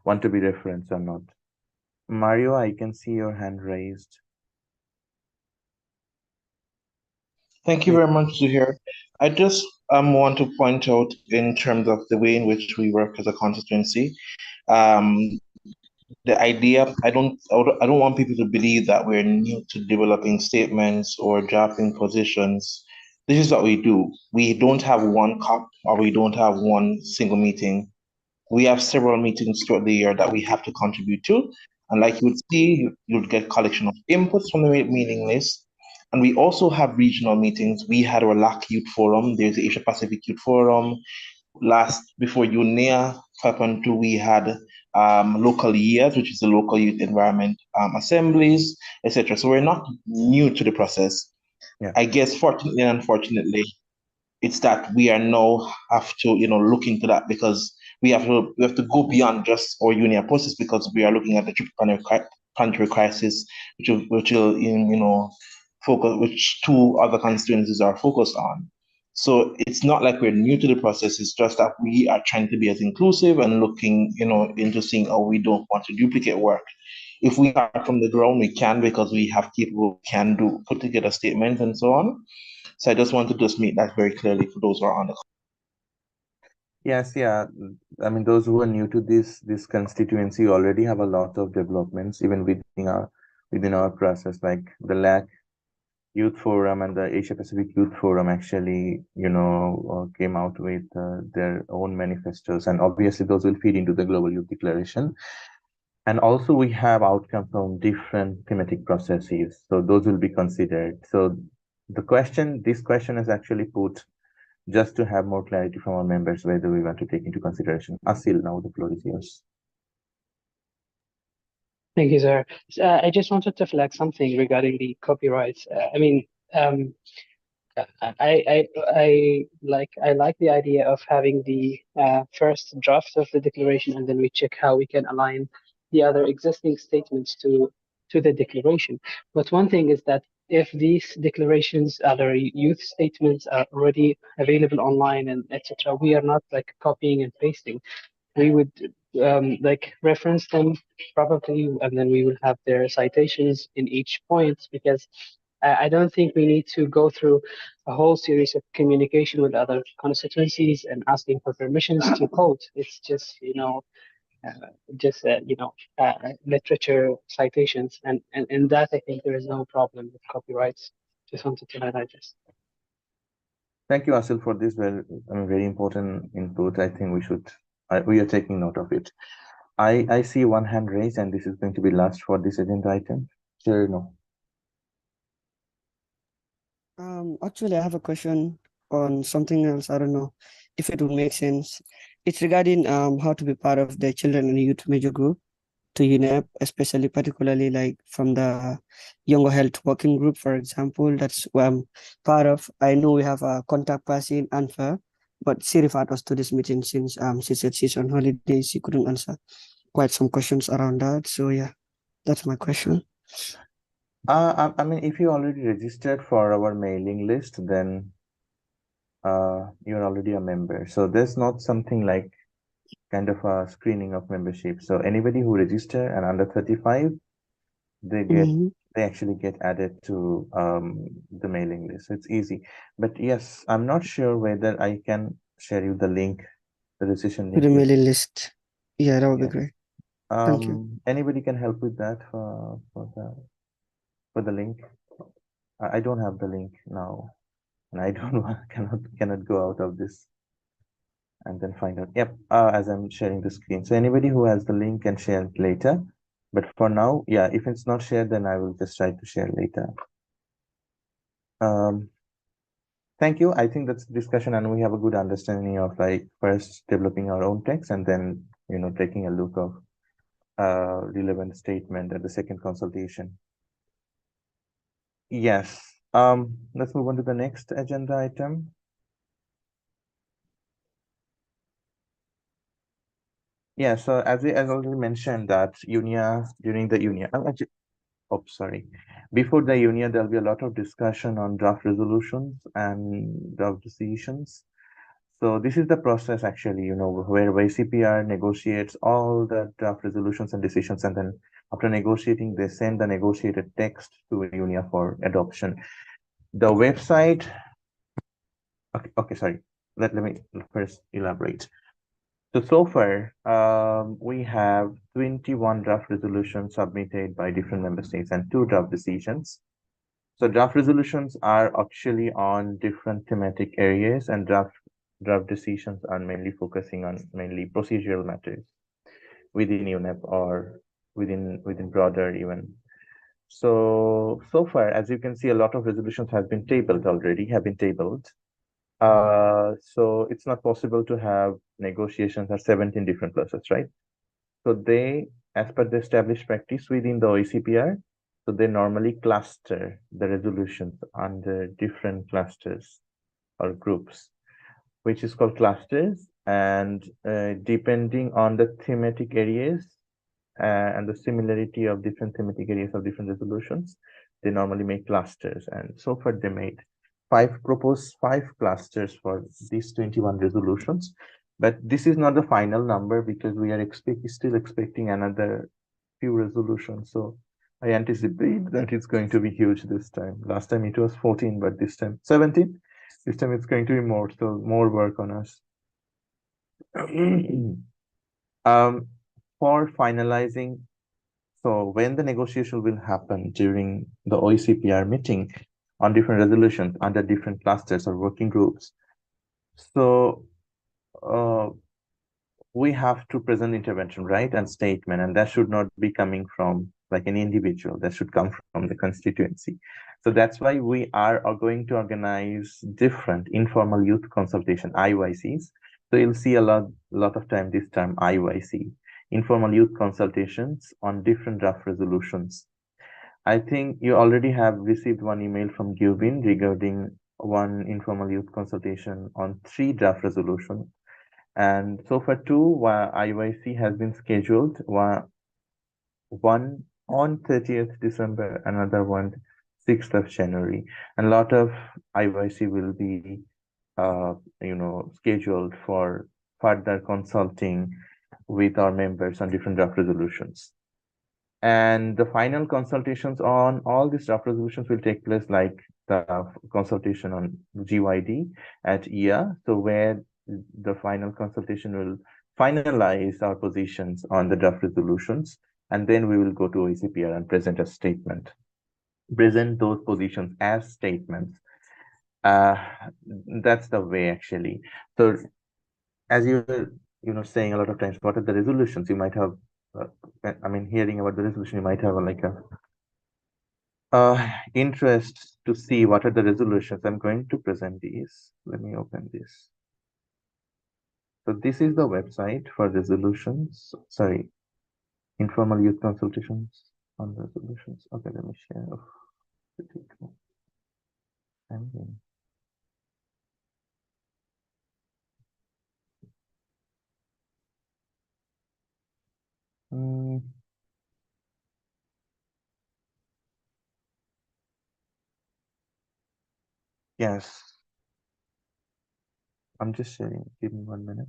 want to be referenced or not. Mario, I can see your hand raised. Thank you very much, Zuhair. I just want to point out in terms of the way in which we work as a constituency, the idea, I don't want people to believe that we're new to developing statements or drafting positions. This is what we do. We don't have one COP, or we don't have one single meeting. We have several meetings throughout the year that we have to contribute to. And like you would see, you'd get collection of inputs from the meeting list. And we also have regional meetings. We had our LAC Youth Forum. There's the Asia Pacific Youth Forum. Before UNEA 5.2, we had local years, which is the local youth environment assemblies, etc. So we're not new to the process. Yeah. I guess fortunately and unfortunately, it's that we are now have to look into that, because we have to go beyond just our UNEA process, because we are looking at the triple planetary crisis, which will focus, which two other constituencies are focused on. So it's not like we're new to the process. It's just that we are trying to be as inclusive and looking, into seeing how we don't want to duplicate work. If we start from the ground, we can, because we have people who can put together statements and so on. So I just want to just make that very clearly for those who are on the call. Yes, yeah. Those who are new to this constituency already have a lot of developments, even within our process, like the LAC Youth Forum and the Asia Pacific Youth Forum actually, came out with their own manifestos, and obviously those will feed into the Global Youth Declaration. And also we have outcomes from different thematic processes, so those will be considered. So this question is actually put just to have more clarity from our members whether we want to take into consideration. Asil, now the floor is yours. Thank you, sir. I just wanted to flag something regarding the copyrights. I like the idea of having the first draft of the declaration, and then we check how we can align the other existing statements to the declaration. But one thing is that if these declarations, other youth statements, are already available online and etc., we are not like copying and pasting. We would reference them probably, and then we will have their citations in each point, because I don't think we need to go through a whole series of communication with other constituencies and asking for permissions to quote. It's just literature citations, and in that I think there is no problem with copyrights. Just wanted to highlight this. Thank you, Asil, for this very important input. I think we are taking note of it. I see one hand raised, and this is going to be last for this agenda item. Sure, no. Actually, I have a question on something else. I don't know if it would make sense. It's regarding how to be part of the children and youth major group to UNEP, especially particularly like from the younger health working group, for example. That's where I'm part of. I know we have a contact person, Anfa, but she referred us to this meeting since she said she's on holiday. She couldn't answer quite some questions around that. So yeah, that's my question. If you already registered for our mailing list, then you're already a member. So there's not something like kind of a screening of membership. So anybody who register and under 35, they actually get added to the mailing list. So it's easy. But yes, I'm not sure whether I can share you the link the decision To the making. mailing list. Yeah, that would be Yes. great. Thank you. Anybody can help with that for the link. I don't have the link now, and I don't know, cannot go out of this and then find out. Yep, as I'm sharing the screen. So anybody who has the link can share it later. But for now, yeah, if it's not shared, then I will just try to share later. Thank you. I think that's discussion, and we have a good understanding of like first developing our own text and then taking a look of relevant statement at the second consultation. Yes. Let's move on to the next agenda item. Yeah, so as already mentioned that UNIA during the UNIA, sorry. Before the UNIA, there'll be a lot of discussion on draft resolutions and draft decisions. So this is the process actually, where YCPR negotiates all the draft resolutions and decisions, and then after negotiating, they send the negotiated text to UNIA for adoption. The website, okay, sorry. Let me first elaborate. So far, we have 21 draft resolutions submitted by different member states and 2 draft decisions. So draft resolutions are actually on different thematic areas, and draft decisions are mainly focusing on mainly procedural matters within UNEP or within broader even. So far, as you can see, a lot of resolutions have been tabled. So it's not possible to have negotiations at 17 different places, right? So they, as per the established practice within the OECPR, so they normally cluster the resolutions under different clusters or groups, which is called clusters. And depending on the thematic areas and the similarity of different thematic areas of different resolutions, they normally make clusters. And so far they made proposed 5 clusters for these 21 resolutions. But this is not the final number because we are still expecting another few resolutions. So I anticipate that it's going to be huge this time. Last time it was 14, but this time 17. This time it's going to be more, so more work on us. For finalizing, so when the negotiation will happen during the OECPR meeting on different resolutions under different clusters or working groups. So we have to present intervention, right, and statement, and that should not be coming from like an individual. That should come from the constituency. So that's why we are going to organize different informal youth consultation (IYCs). So you'll see a lot of time this term IYC, informal youth consultations on different draft resolutions. I think you already have received one email from Gubin regarding one informal youth consultation on 3 draft resolutions. And so far 2 IYC has been scheduled, one on 30th December, another one 6th of January. And a lot of IYC will be scheduled for further consulting with our members on different draft resolutions. And the final consultations on all these draft resolutions will take place like the consultation on GYD at IA. So where the final consultation will finalize our positions on the draft resolutions, and then we will go to OECPR and present a statement. Present those positions as statements. That's the way actually. So as you were saying a lot of times, what are the resolutions you might have? Hearing about the resolution, you might have like a interest to see what are the resolutions. I'm going to present these. Let me open this. So this is the website for resolutions. Sorry, informal youth consultations on resolutions. Okay, let me share. Yes. I'm just sharing. Give me 1 minute.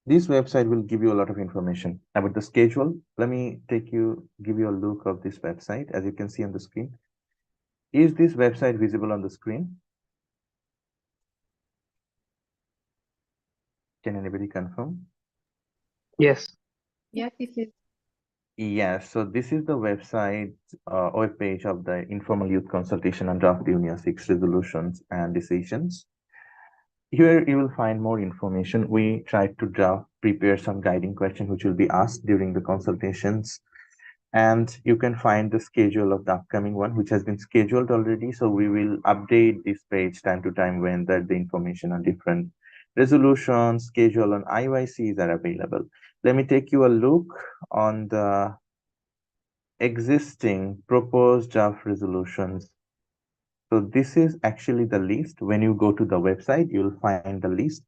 This website will give you a lot of information about the schedule. Let me give you a look of this website. As you can see on the screen, is this website visible on the screen? Can anybody confirm? Yes. Yes, it is. Yes, so this is the website web page of the Informal Youth Consultation on Draft Union 6 resolutions and decisions. Here you will find more information. We tried to prepare some guiding questions which will be asked during the consultations. And you can find the schedule of the upcoming one, which has been scheduled already. So we will update this page time to time when the information on different resolutions, schedule, and IYCs are available. Let me take you a look on the existing proposed draft resolutions. So this is actually the list. When you go to the website, you'll find the list.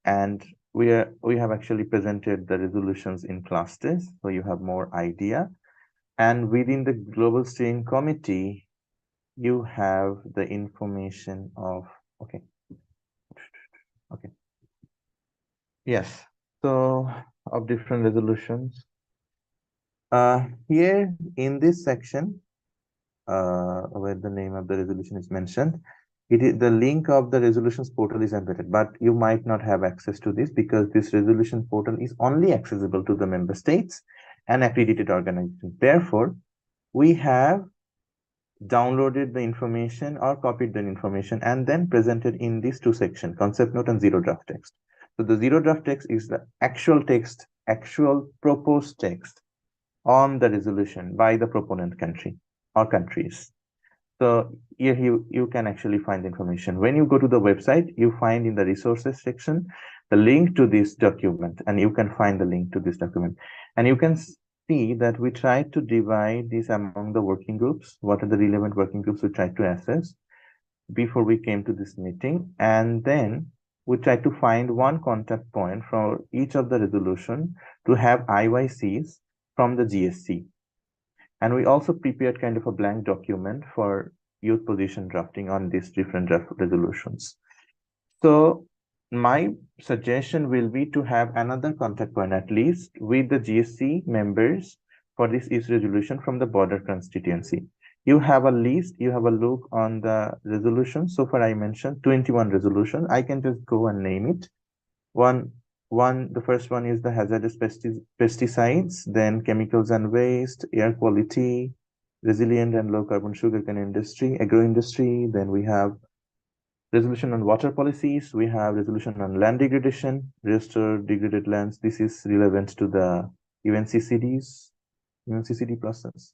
And we have actually presented the resolutions in clusters, so you have more idea. And within the Global Steering Committee, you have the information of, okay. Yes, so of different resolutions. Here in this section, where the name of the resolution is mentioned, it is the link of the resolutions portal is embedded, but you might not have access to this because this resolution portal is only accessible to the member states and accredited organizations. Therefore, we have downloaded the information or copied the information and then presented in these two sections, concept note and zero draft text. So the zero draft text is the actual text, actual proposed text on the resolution by the proponent country or countries. So here you can actually find information. When you go to the website, you find in the resources section the link to this document, and you can find the link to this document. And you can see that we tried to divide this among the working groups. What are the relevant working groups we tried to assess before we came to this meeting? And then we tried to find one contact point for each of the resolution to have IYCs from the GSC. And we also prepared kind of a blank document for youth position drafting on these different draft resolutions. So my suggestion will be to have another contact point at least with the GSC members for this is resolution from the border constituency. You have a list, you have a look on the resolution. So far I mentioned 21 resolution. I can just go and name it. The first one is the hazardous pesticides, then chemicals and waste, air quality, resilient and low carbon sugarcane industry, agro industry. Then we have resolution on water policies. We have resolution on land degradation, restore degraded lands. This is relevant to the UNCCD process.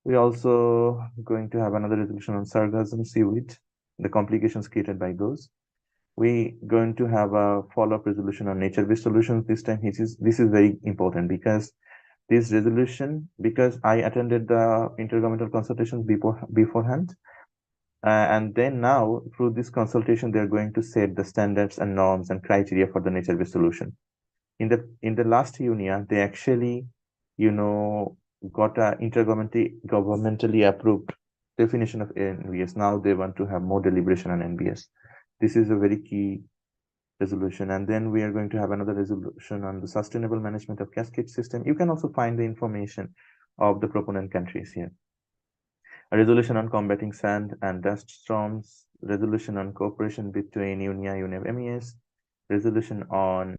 We also going to have another resolution on sargassum seaweed, the complications created by those. We going to have a follow-up resolution on nature-based solutions this time. This is very important because this resolution, because I attended the intergovernmental consultations beforehand, and then now through this consultation they're going to set the standards and norms and criteria for the nature-based solution. In the last UNIA, they actually, got a intergovernmentally approved definition of NBS. Now they want to have more deliberation on NBS. This is a very key resolution. And then we are going to have another resolution on the sustainable management of cascade system. You can also find the information of the proponent countries here. A resolution on combating sand and dust storms, resolution on cooperation between UNIA, UNEP, MES, resolution on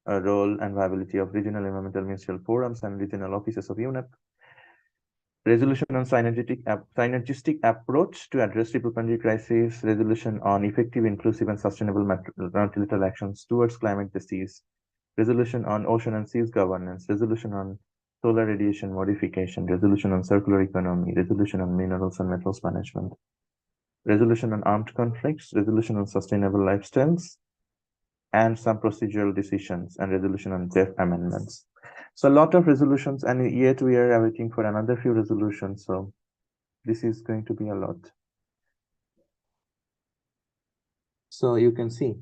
a role and viability of regional environmental ministerial forums and regional offices of UNEP, resolution on synergistic approach to address triple country crisis, resolution on effective, inclusive, and sustainable multilateral actions towards climate justice, resolution on ocean and seas governance, resolution on solar radiation modification, resolution on circular economy, resolution on minerals and metals management, resolution on armed conflicts, resolution on sustainable lifestyles, and some procedural decisions and resolution on debt amendments. So a lot of resolutions, and yet we are waiting for another few resolutions. So this is going to be a lot. So you can see.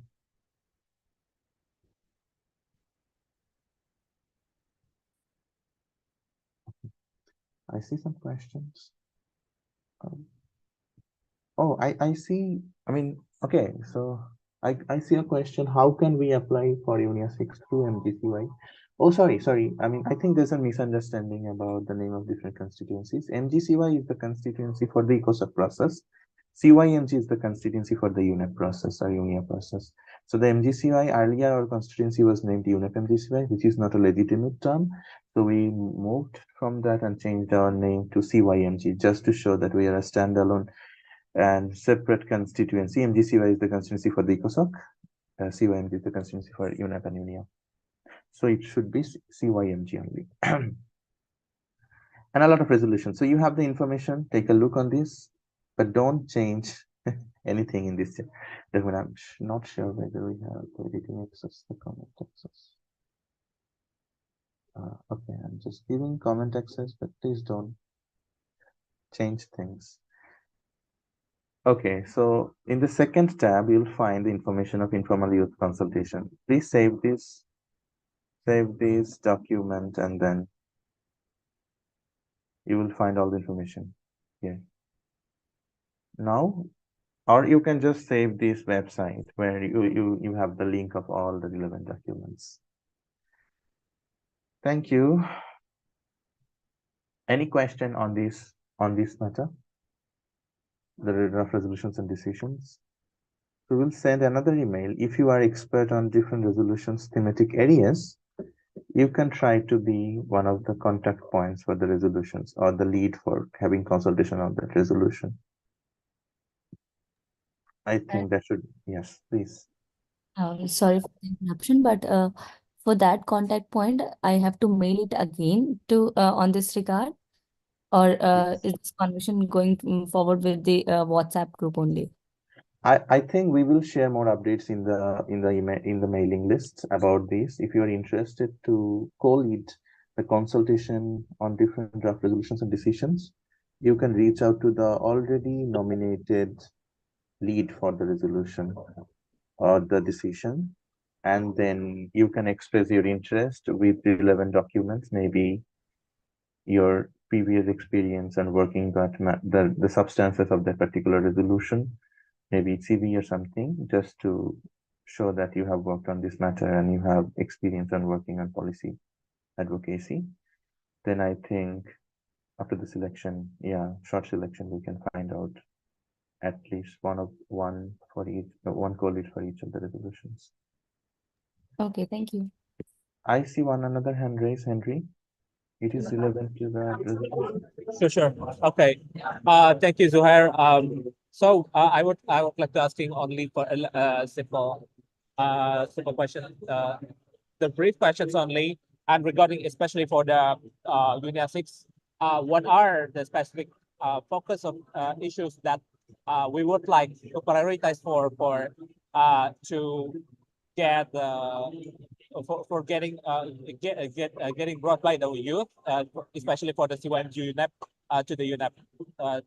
I see some questions. Oh, I see. I mean, okay. So I see a question. How can we apply for UNIA 6 through MGCY? Oh, sorry. I mean, I think there's a misunderstanding about the name of different constituencies. MGCY is the constituency for the ECOSOC process. CYMG is the constituency for the UNEP process or UNIA process. So the MGCY, earlier our constituency was named UNEP MGCY, which is not a legitimate term. So we moved from that and changed our name to CYMG just to show that we are a standalone and separate constituency. MGCY is the constituency for the ECOSOC. CYMG is the constituency for UNEP and UNIA. So it should be CYMG only. And a lot of resolutions. So you have the information, take a look on this, but don't change anything in this document. I'm not sure whether we have the editing access, the comment access. Okay, I'm just giving comment access, but please don't change things. Okay, so in the second tab, you'll find the information of informal youth consultation. Please save this document, and then you will find all the information here. Now, or you can just save this website where you have the link of all the relevant documents. Thank you. Any question on this matter? The draft resolutions and decisions. We will send another email. If you are expert on different resolutions, thematic areas, you can try to be one of the contact points for the resolutions or the lead for having consultation on that resolution. I think that should, yes, please. Sorry for the interruption, but for that contact point, I have to mail it again to on this regard, or is this conversation going forward with the WhatsApp group only? I think we will share more updates in the email, in the mailing list about this. If you are interested to co-lead the consultation on different draft resolutions and decisions, you can reach out to the already nominated lead for the resolution or the decision, and then you can express your interest with the relevant documents, maybe your previous experience and working that the substances of that particular resolution, maybe CV or something, just to show that you have worked on this matter and you have experience on working on policy advocacy. Then I think after the selection, short selection, we can find out at least one co-lead for each of the resolutions. Okay, thank you. I see another hand raised, Henry. It is relevant to the resolution. Sure. Okay. Thank you, Zuhair. So I would like to asking only for a simple question. The brief questions only, and regarding especially for the UNIA 6, what are the specific focus of issues that we would like to prioritize to get for getting getting brought by the youth, especially for the CYMG UNEP to the UNEP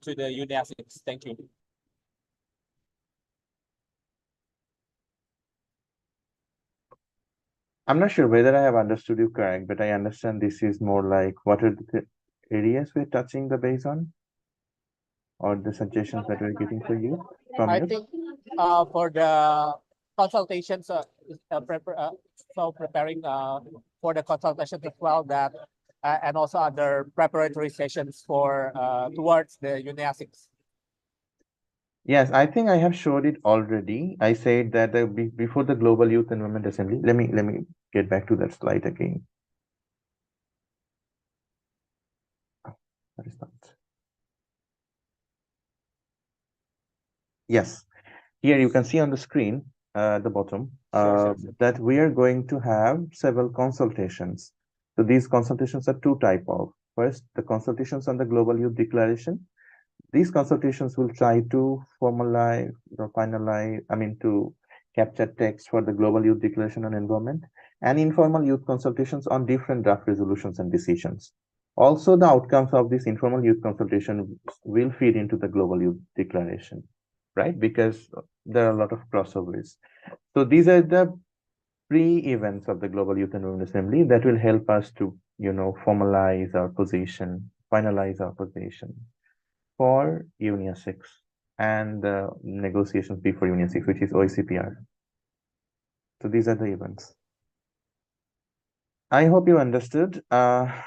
to the UNIA 6. Thank you. I'm not sure whether I have understood you correct, but I understand this is more like what are the areas we're touching the base on, or the suggestions that we're getting for you from I you? think for the consultations, preparing for the consultations as well, that and also other preparatory sessions for towards the UNIA 6. Yes, I think I have showed it already. I said that before the Global Youth Environment Assembly. Let me get back to that slide again. That is not. Yes, here you can see on the screen at the bottom Sure. that we are going to have several consultations. So these consultations are two type of. First, the consultations on the Global Youth Declaration. These consultations will try to formalize or finalize, to capture text for the Global Youth Declaration on Environment, and informal youth consultations on different draft resolutions and decisions. Also, the outcomes of this informal youth consultation will feed into the Global Youth Declaration, right? Because there are a lot of crossovers. So these are the pre-events of the Global Youth Environment Assembly that will help us to, formalize our position, finalize our position for UNIA 6 and the negotiations before UNIA 6, which is OECPR. So these are the events. I hope you understood. I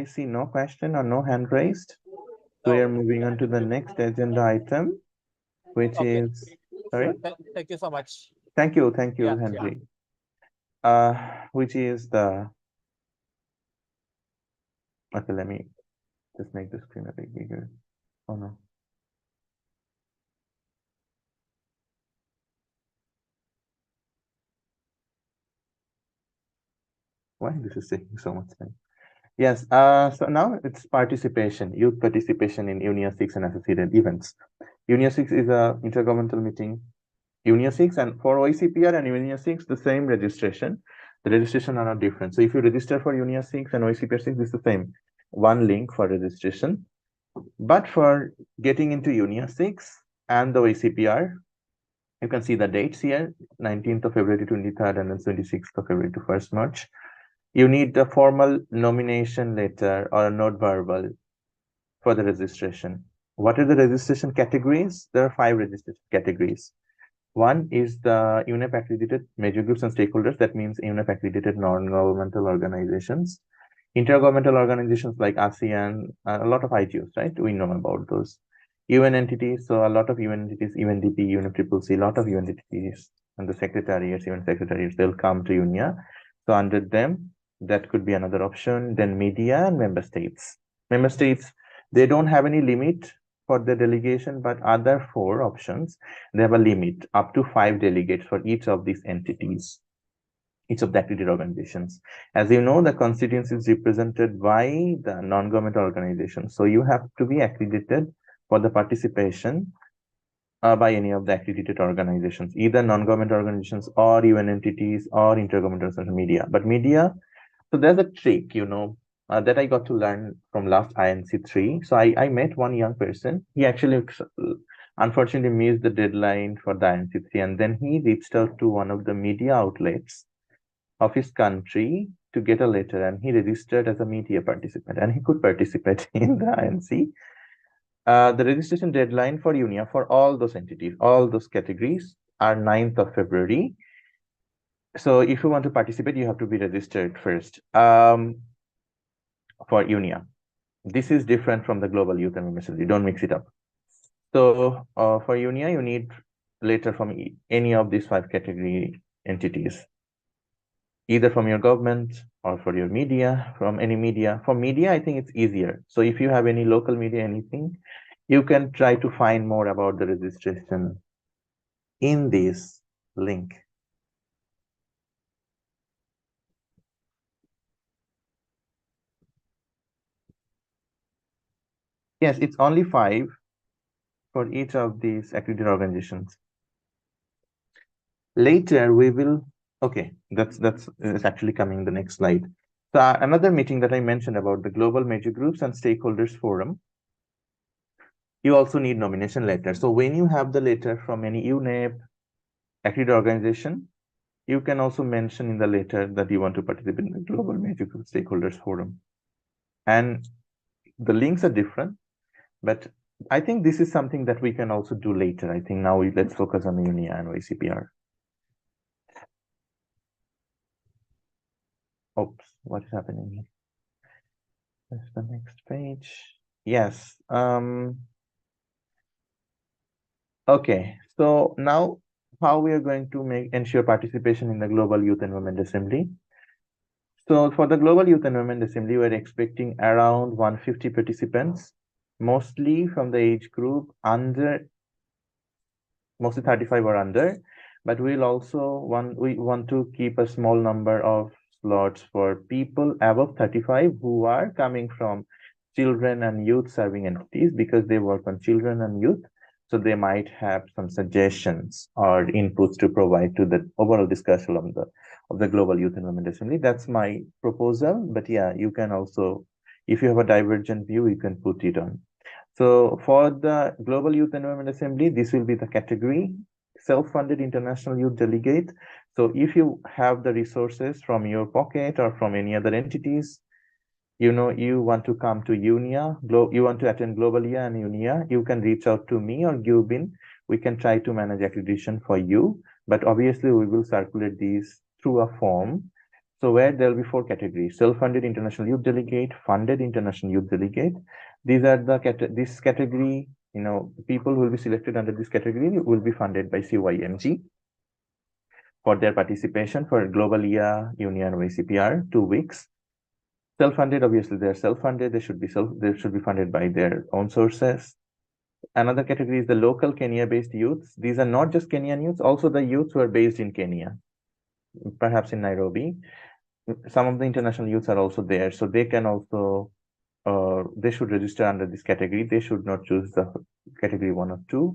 see no question or no hand raised. So we are moving on to the next agenda item, which is, sorry? Thank you so much. Thank you, Yeah, Henry. Which is the, okay, let me just make the screen a bit bigger. Oh no. Why this is taking so much time? Yes, so now it's participation, youth participation in UNIA 6 and associated events. UNIA 6 is a intergovernmental meeting. UNIA 6 and for OECPR and UNIA 6, the same registration. The registration are not different. So if you register for UNIA 6 and OECPR 6, it's the same. One link for registration. But for getting into UNIA 6 and the OECPR, you can see the dates here, 19th of February to 23rd and then 26th of February to 1st March. You need a formal nomination letter or a note verbal for the registration. What are the registration categories? There are 5 registration categories. One is the UNEP accredited major groups and stakeholders. That means UNEP accredited non-governmental organizations. Intergovernmental organizations like ASEAN, a lot of IGOs, right? We know about those. UN entities, so a lot of UN entities, UNDP, UNFCCC, a lot of UN entities, and the secretariats, UN secretariats, they'll come to UNIA. So under them, that could be another option. Then media and member states. Member states, they don't have any limit for the delegation, but other 4 options, they have a limit up to 5 delegates for each of these entities, each of the accredited organizations. As you know, the constituency is represented by the non-governmental organizations. So you have to be accredited for the participation by any of the accredited organizations, either non-governmental organizations or UN entities or intergovernmental media. But media, so there's a trick, you know, that I got to learn from last INC3. So I met one young person. He actually unfortunately missed the deadline for the INC3, and then he reached out to one of the media outlets of his country to get a letter, and he registered as a media participant, and he could participate in the INC. The registration deadline for UNIA for all those entities, all those categories are 9th of February. So if you want to participate, you have to be registered first for UNIA. This is different from the Global Youth and Women's Assembly. Don't mix it up. So for UNIA, you need letter from any of these 5 category entities, either from your government or for your media, from any media. For media, I think it's easier. So if you have any local media, anything, you can try to find more about the registration in this link. Yes, it's only 5 for each of these accredited organizations. Later, we will, okay, that's actually coming in the next slide. So another meeting that I mentioned about the Global Major Groups and Stakeholders Forum, you also need nomination letter. So when you have the letter from any UNEP, accredited organization, you can also mention in the letter that you want to participate in the Global Major Group Stakeholders Forum. And the links are different, but I think this is something that we can also do later. I think now let's focus on the UNIA and OECPR. Oops, what is happening here? That's the next page. Yes. Okay, so now how we are going to ensure participation in the Global Youth and Women Assembly. So for the Global Youth and Women Assembly, we're expecting around 150 participants, mostly from the age group under, mostly 35 or under, but we want to keep a small number of slots for people above 35 who are coming from children and youth serving entities, because they work on children and youth. So they might have some suggestions or inputs to provide to the overall discussion of the Global Youth and Women Assembly. That's my proposal. But yeah, you can also, if you have a divergent view, you can put it on. So for the Global Youth and Women Assembly, this will be the category, self-funded international youth delegate. So if you have the resources from your pocket or from any other entities, you know, you want to come to UNIA, you want to attend Global Year and UNIA, you can reach out to me or Gubin. We can try to manage accreditation for you. but obviously we will circulate these through a form. So where there will be 4 categories: self-funded international youth delegate, funded international youth delegate. These are this category, people who will be selected under this category will be funded by CYMG for their participation for Global IA Union or ACPR 2 weeks. Self-funded, obviously they're self-funded, they should be funded by their own sources. Another category is the local Kenya-based youths. These are not just Kenyan youths, also the youths who are based in Kenya, perhaps in Nairobi. Some of the international youths are also there, so they can also they should register under this category. They should not choose the category 1 or 2.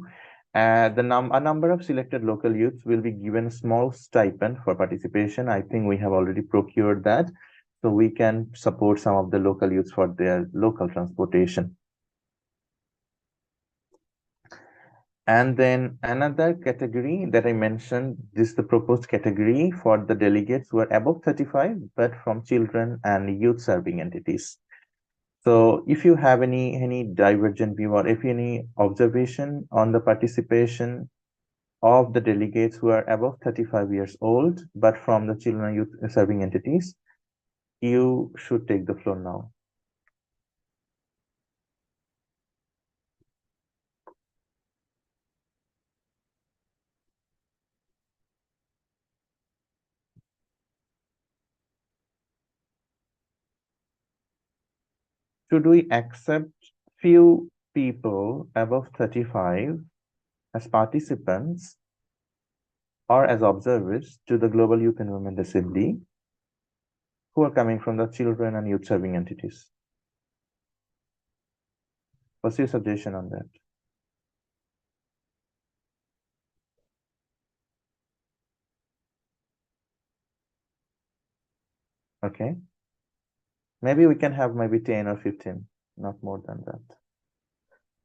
A number of selected local youths will be given a small stipend for participation. I think we have already procured that, so we can support some of the local youths for their local transportation. And then another category that I mentioned, this is the proposed category for the delegates who are above 35, but from children and youth serving entities. So if you have any divergent view or if any observation on the participation of the delegates who are above 35 years old, but from the children and youth serving entities, you should take the floor now. Should we accept few people above 35 as participants or as observers to the Global Youth and Women Assembly who are coming from the children and youth serving entities? What's your suggestion on that? Okay. Maybe we can have maybe 10 or 15, not more than that.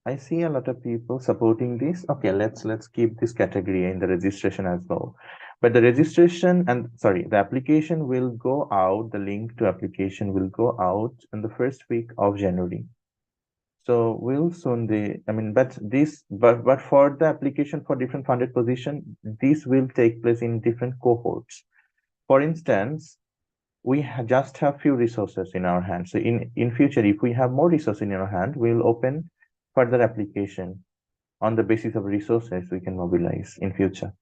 I see a lot of people supporting this. Okay, let's keep this category in the registration as well. But the registration the application will go out, the link to application will go out in the first week of January. So we'll soon but for the application for different funded position, this will take place in different cohorts. For instance, we just have few resources in our hand. So in future, if we have more resources in our hand, we'll open further application on the basis of resources we can mobilize in future.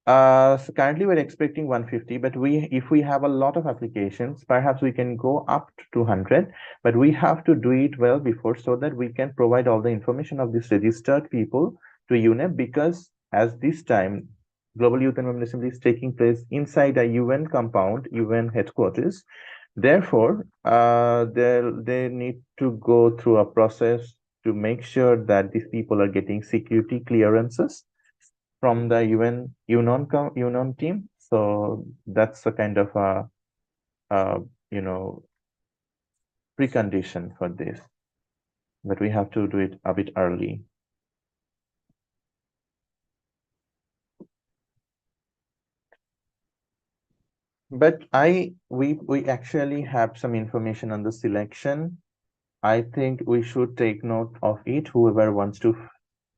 So currently we're expecting 150, but if we have a lot of applications, perhaps we can go up to 200, but we have to do it well before so that we can provide all the information of these registered people to UNEP, because as this time Global Youth and Women Assembly is taking place inside a UN compound, UN headquarters. Therefore, they need to go through a process to make sure that these people are getting security clearances from the UNON team. So that's a kind of a precondition for this, but we have to do it a bit early. But we actually have some information on the selection. I think we should take note of it. Whoever wants to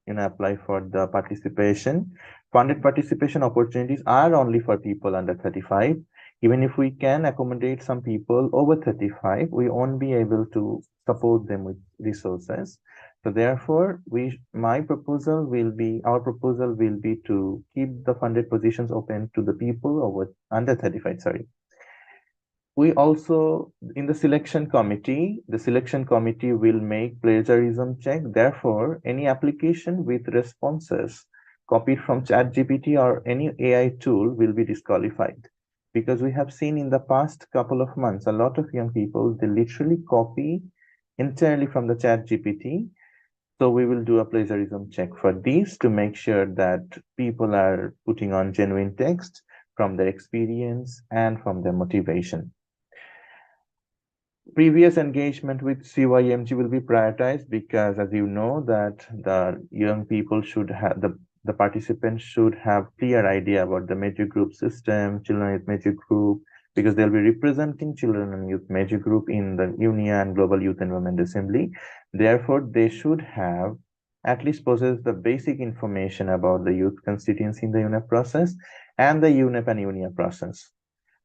apply for the participation. Funded participation opportunities are only for people under 35. Even if we can accommodate some people over 35, we won't be able to support them with resources. So therefore, our proposal will be to keep the funded positions open to the people under 35, sorry. We also, in the selection committee will make plagiarism check. Therefore, any application with responses copied from ChatGPT or any AI tool will be disqualified. Because we have seen in the past couple of months, a lot of young people, they literally copy entirely from the ChatGPT. So we will do a plagiarism check for these to make sure that people are putting on genuine text from their experience and from their motivation. Previous engagement with CYMG will be prioritized because, as you know, that the young people should have, the participants should have clear idea about the major group system, children youth major group, because they'll be representing children and youth major group in the Union Global Youth and Women Assembly. Therefore, they should have at least possess the basic information about the youth constituency in the UNEP process and the UNEP and UNIA process.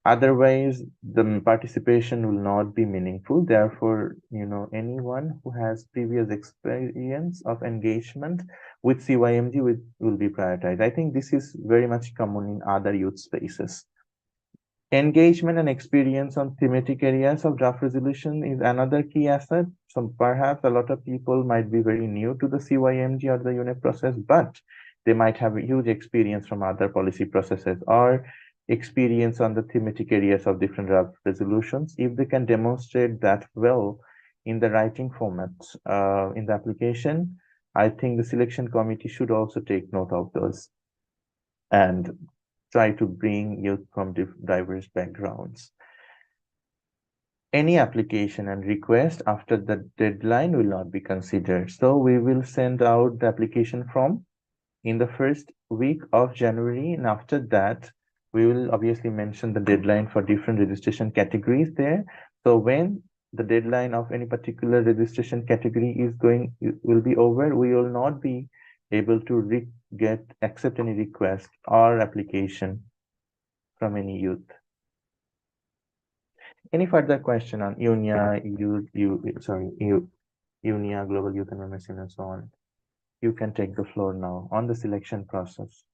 Otherwise, the participation will not be meaningful. Therefore, anyone who has previous experience of engagement with CYMG will be prioritized. I think this is very much common in other youth spaces. Engagement and experience on thematic areas of draft resolution is another key asset. So perhaps a lot of people might be very new to the CYMG or the UNEP process, but they might have a huge experience from other policy processes or experience on the thematic areas of different draft resolutions. If they can demonstrate that well in the writing format in the application, I think the selection committee should also take note of those and try to bring youth from diverse backgrounds. Any application and request after the deadline will not be considered. So we will send out the application form in the first week of January, and after that, we will obviously mention the deadline for different registration categories there. So when the deadline of any particular registration category will be over, we will not be able to accept any request or application from any youth. Any further question on UNIA, UNIA, Global Youth Environment, and so on? You can take the floor now on the selection process.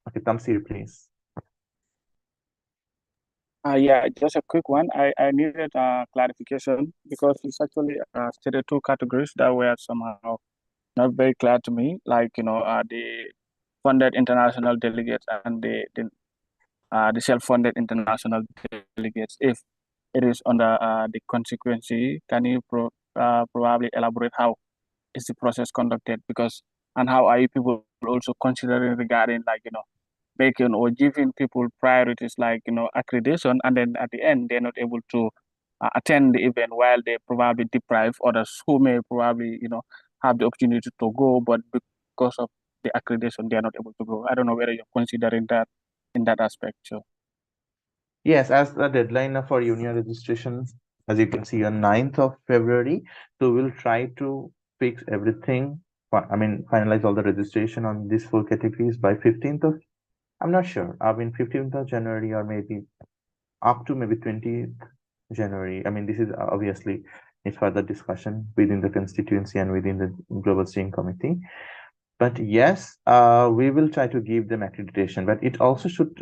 Okay, Tamsir, please. Yeah, just a quick one. I needed clarification because it's actually stated two categories that were somehow not very clear to me, like the funded international delegates and the self-funded international delegates. If it is under the Constituency, can you probably elaborate how is the process conducted? And how are you people also considering regarding making or giving people priorities like accreditation, and then at the end they're not able to attend the event while they probably deprive others who may probably have the opportunity to go, but because of the accreditation they are not able to go. I don't know whether you're considering that in that aspect too. Yes, as the deadline for union registration, as you can see, on 9th of February, so we'll try to fix everything. Finalize all the registration on these 4 categories by 15th of, I'm not sure, 15th of January or maybe up to maybe 20th January. This is obviously a further discussion within the constituency and within the Global Steering Committee. But yes, we will try to give them accreditation. But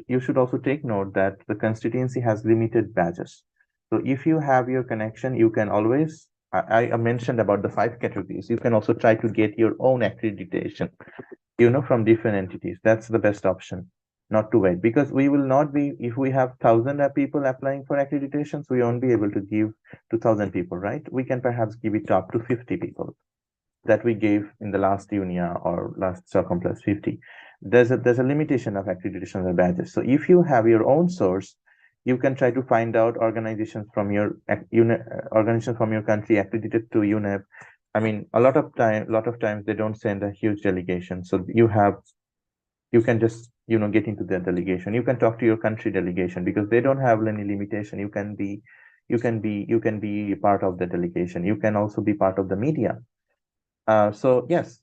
you should also take note that the constituency has limited badges. So if you have your connection, you can always, I mentioned about the 5 categories. You can also try to get your own accreditation, from different entities. That's the best option, not to wait, because we will not be, if we have 1,000 people applying for accreditations, we won't be able to give to 1,000 people, right? We can perhaps give it up to 50 people that we gave in the last UNIA or last Circumplus 50. There's a limitation of accreditation and badges. So if you have your own source, you can try to find out organizations from your country accredited to UNEP. A lot of times they don't send a huge delegation. So you can just get into their delegation. You can talk to your country delegation because they don't have any limitation. You can be part of the delegation. You can also be part of the media. So yes,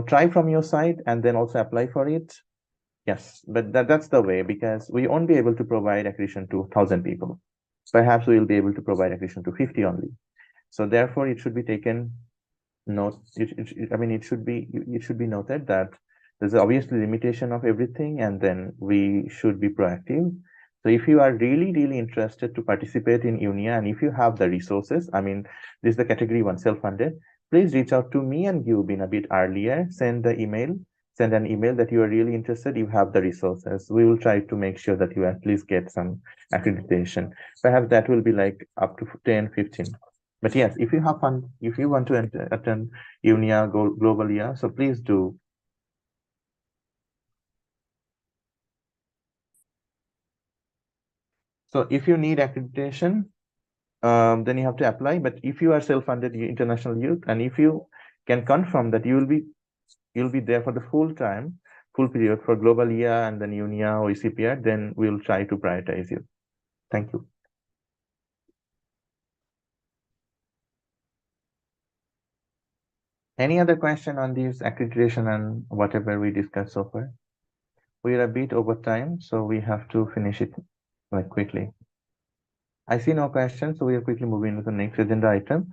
try from your side and then also apply for it. Yes, but that's the way, because we won't be able to provide accreditation to 1,000 people. Perhaps we will be able to provide accreditation to 50 only. So therefore, it should be taken note. It should be noted that there's obviously limitation of everything, and then we should be proactive. So if you are really, really interested to participate in UNIA, and if you have the resources, this is the category 1 self-funded, please reach out to me and you've been a bit earlier. Send an email that you are really interested, you have the resources. We will try to make sure that you at least get some accreditation. Perhaps that will be like up to 10, 15. But yes, if you have fun, if you want to attend UNIA Global Year, so please do. So if you need accreditation, then you have to apply. But if you are self-funded international youth, and if you can confirm that you'll be there for the full period for Global Year and then UNIA or ECPR, then we'll try to prioritize you. Thank you. Any other question on this accreditation and whatever we discussed so far? We are a bit over time, so we have to finish it like quickly. I see no questions, so we are quickly moving to the next agenda item.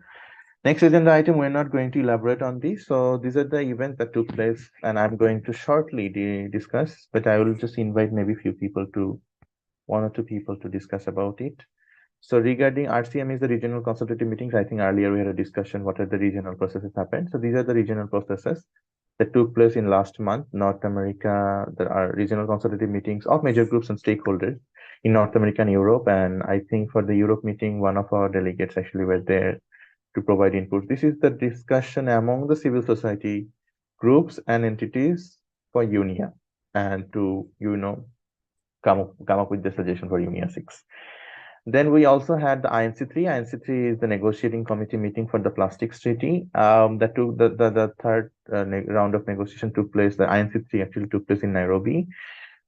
Next agenda item, we're not going to elaborate on this. So these are the events that took place, and I'm going to shortly discuss, but I will just invite maybe few people to, one or two people to discuss about it. So regarding RCM is the regional consultative meetings, I think earlier we had a discussion what are the regional processes happened. So these are the regional processes that took place in last month. North America, there are regional consultative meetings of major groups and stakeholders in North America and Europe. And I think for the Europe meeting, one of our delegates actually were there to provide input. This is the discussion among the civil society groups and entities for UNIA and to, come up with the suggestion for UNIA 6. Then we also had the INC3. INC3 is the negotiating committee meeting for the plastics treaty. That took the third round of negotiation took place. The INC3 actually took place in Nairobi.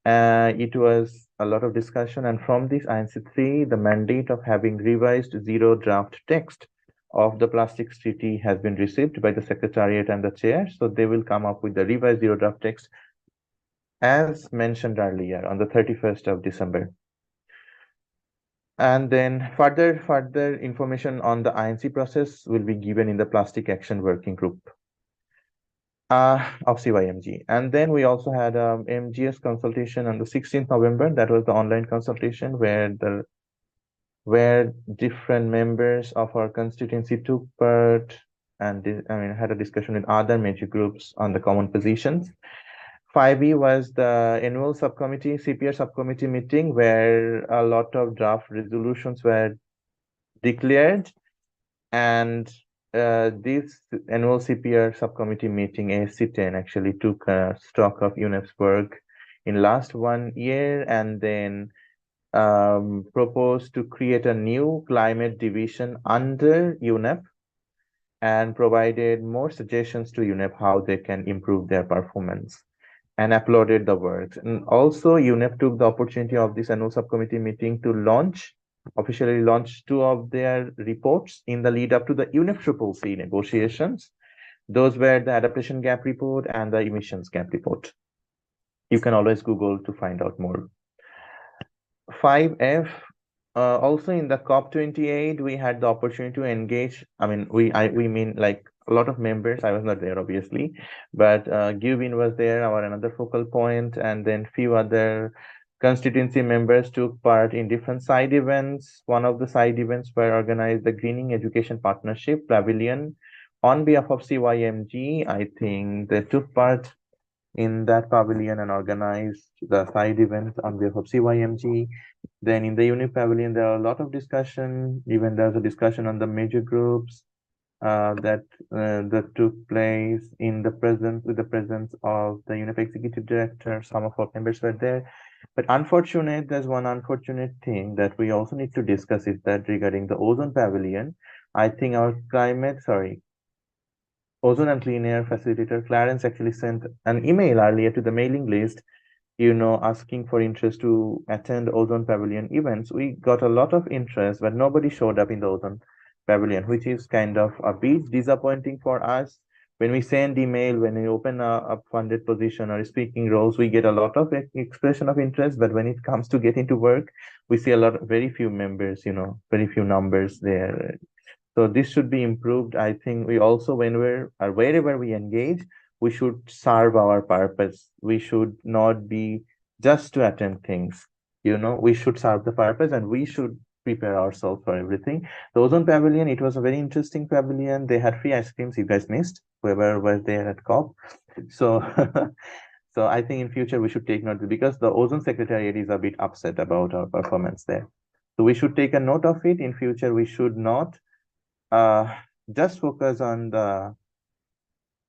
It was a lot of discussion, and from this INC3, the mandate of having revised zero draft text of the plastics treaty has been received by the secretariat and the chair. So they will come up with the revised zero draft text as mentioned earlier on the 31st of December. And then further information on the INC process will be given in the Plastic Action Working Group of CYMG. And then we also had MGS consultation on the 16th November. That was the online consultation where different members of our constituency took part and had a discussion with other major groups on the common positions. 5E was the annual subcommittee, CPR subcommittee meeting, where a lot of draft resolutions were declared. And this annual CPR subcommittee meeting, ASC10, actually took stock of UNEP's work in last 1 year and then proposed to create a new climate division under UNEP and provided more suggestions to UNEP how they can improve their performance, and uploaded the works. And also UNEP took the opportunity of this annual subcommittee meeting to officially launch 2 of their reports in the lead up to the UNEP CCC negotiations. Those were the adaptation gap report and the emissions gap report. You can always Google to find out more. 5F, also in the COP28, we had the opportunity to engage. We mean like a lot of members. I was not there, obviously, but Gubin was there, our another focal point, and then few other constituency members took part in different side events. One of the side events were organized the Greening Education Partnership Pavilion on behalf of CYMG. I think they took part in that pavilion and organized the side events on behalf of CYMG. Then in the UNIP pavilion, there are a lot of discussion. Even there's a discussion on the major groups that took place with the presence of the UNIP executive director. Some of our members were there. But there's one unfortunate thing that we also need to discuss is that regarding the ozone pavilion, I think our ozone and clean air facilitator Clarence actually sent an email earlier to the mailing list, asking for interest to attend ozone pavilion events. We got a lot of interest, but nobody showed up in the ozone pavilion, which is kind of a bit disappointing for us. When we send email, when we open a funded position or speaking roles, we get a lot of expression of interest, but when it comes to getting to work, we see very few members, very few numbers there. So this should be improved. I think we also, wherever we engage, we should serve our purpose. We should not be just to attend things. We should serve the purpose and we should prepare ourselves for everything. The ozone pavilion, it was a very interesting pavilion. They had free ice creams. You guys missed, whoever was there at COP. So, so I think in future we should take note, because the ozone secretariat is a bit upset about our performance there. So we should take a note of it. In future, we should not just focus on the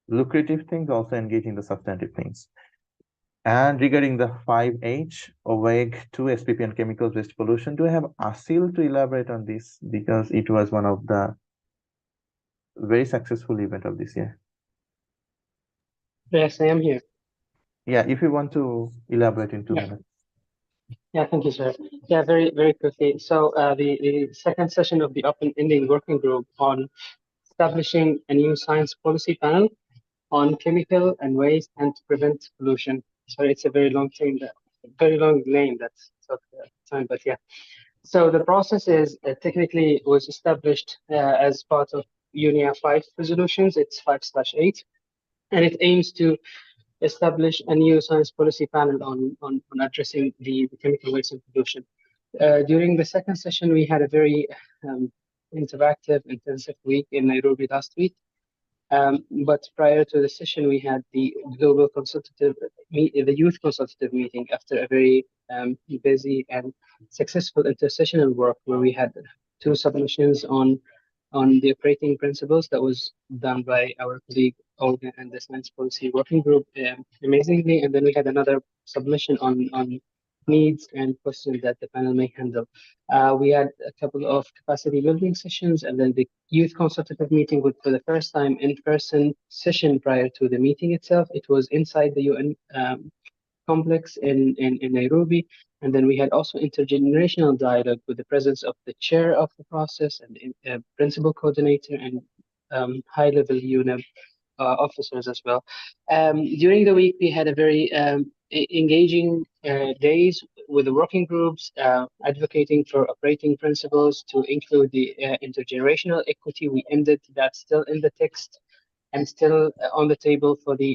lucrative things, also engage in the substantive things. And regarding the 5H, OWEG 2 SPP and chemicals waste pollution, do I have Asil to elaborate on this? Because it was one of the very successful event of this year. Yes, I am here. Yeah, if you want to elaborate in 2 minutes. Yeah, thank you, sir. Yeah, very, very quickly. So the second session of the open-ending working group on establishing a new science policy panel on chemical and waste and to prevent pollution. Sorry, it's a very long thing, very long name. That's sort of time, but yeah. So the process is technically was established as part of UNIA 5 resolutions. It's 5/8, and it aims to establish a new science policy panel on addressing the chemical waste and pollution. During the second session, we had a very interactive, intensive week in Nairobi last week. But prior to the session, we had the global consultative the youth consultative meeting after a very busy and successful intersessional work where we had two submissions on the operating principles that was done by our colleague Olga and the Science Policy Working Group amazingly. And then we had another submission on needs and questions that the panel may handle. We had a couple of capacity building sessions, and then the youth consultative meeting with, for the first time, in-person session prior to the meeting itself. It was inside the UN complex in Nairobi. And then we had also intergenerational dialogue with the presence of the chair of the process and the principal coordinator and high-level UNEP officers as well. During the week, we had a very engaging days with the working groups, advocating for operating principles to include the intergenerational equity. We ended that still in the text and still on the table for the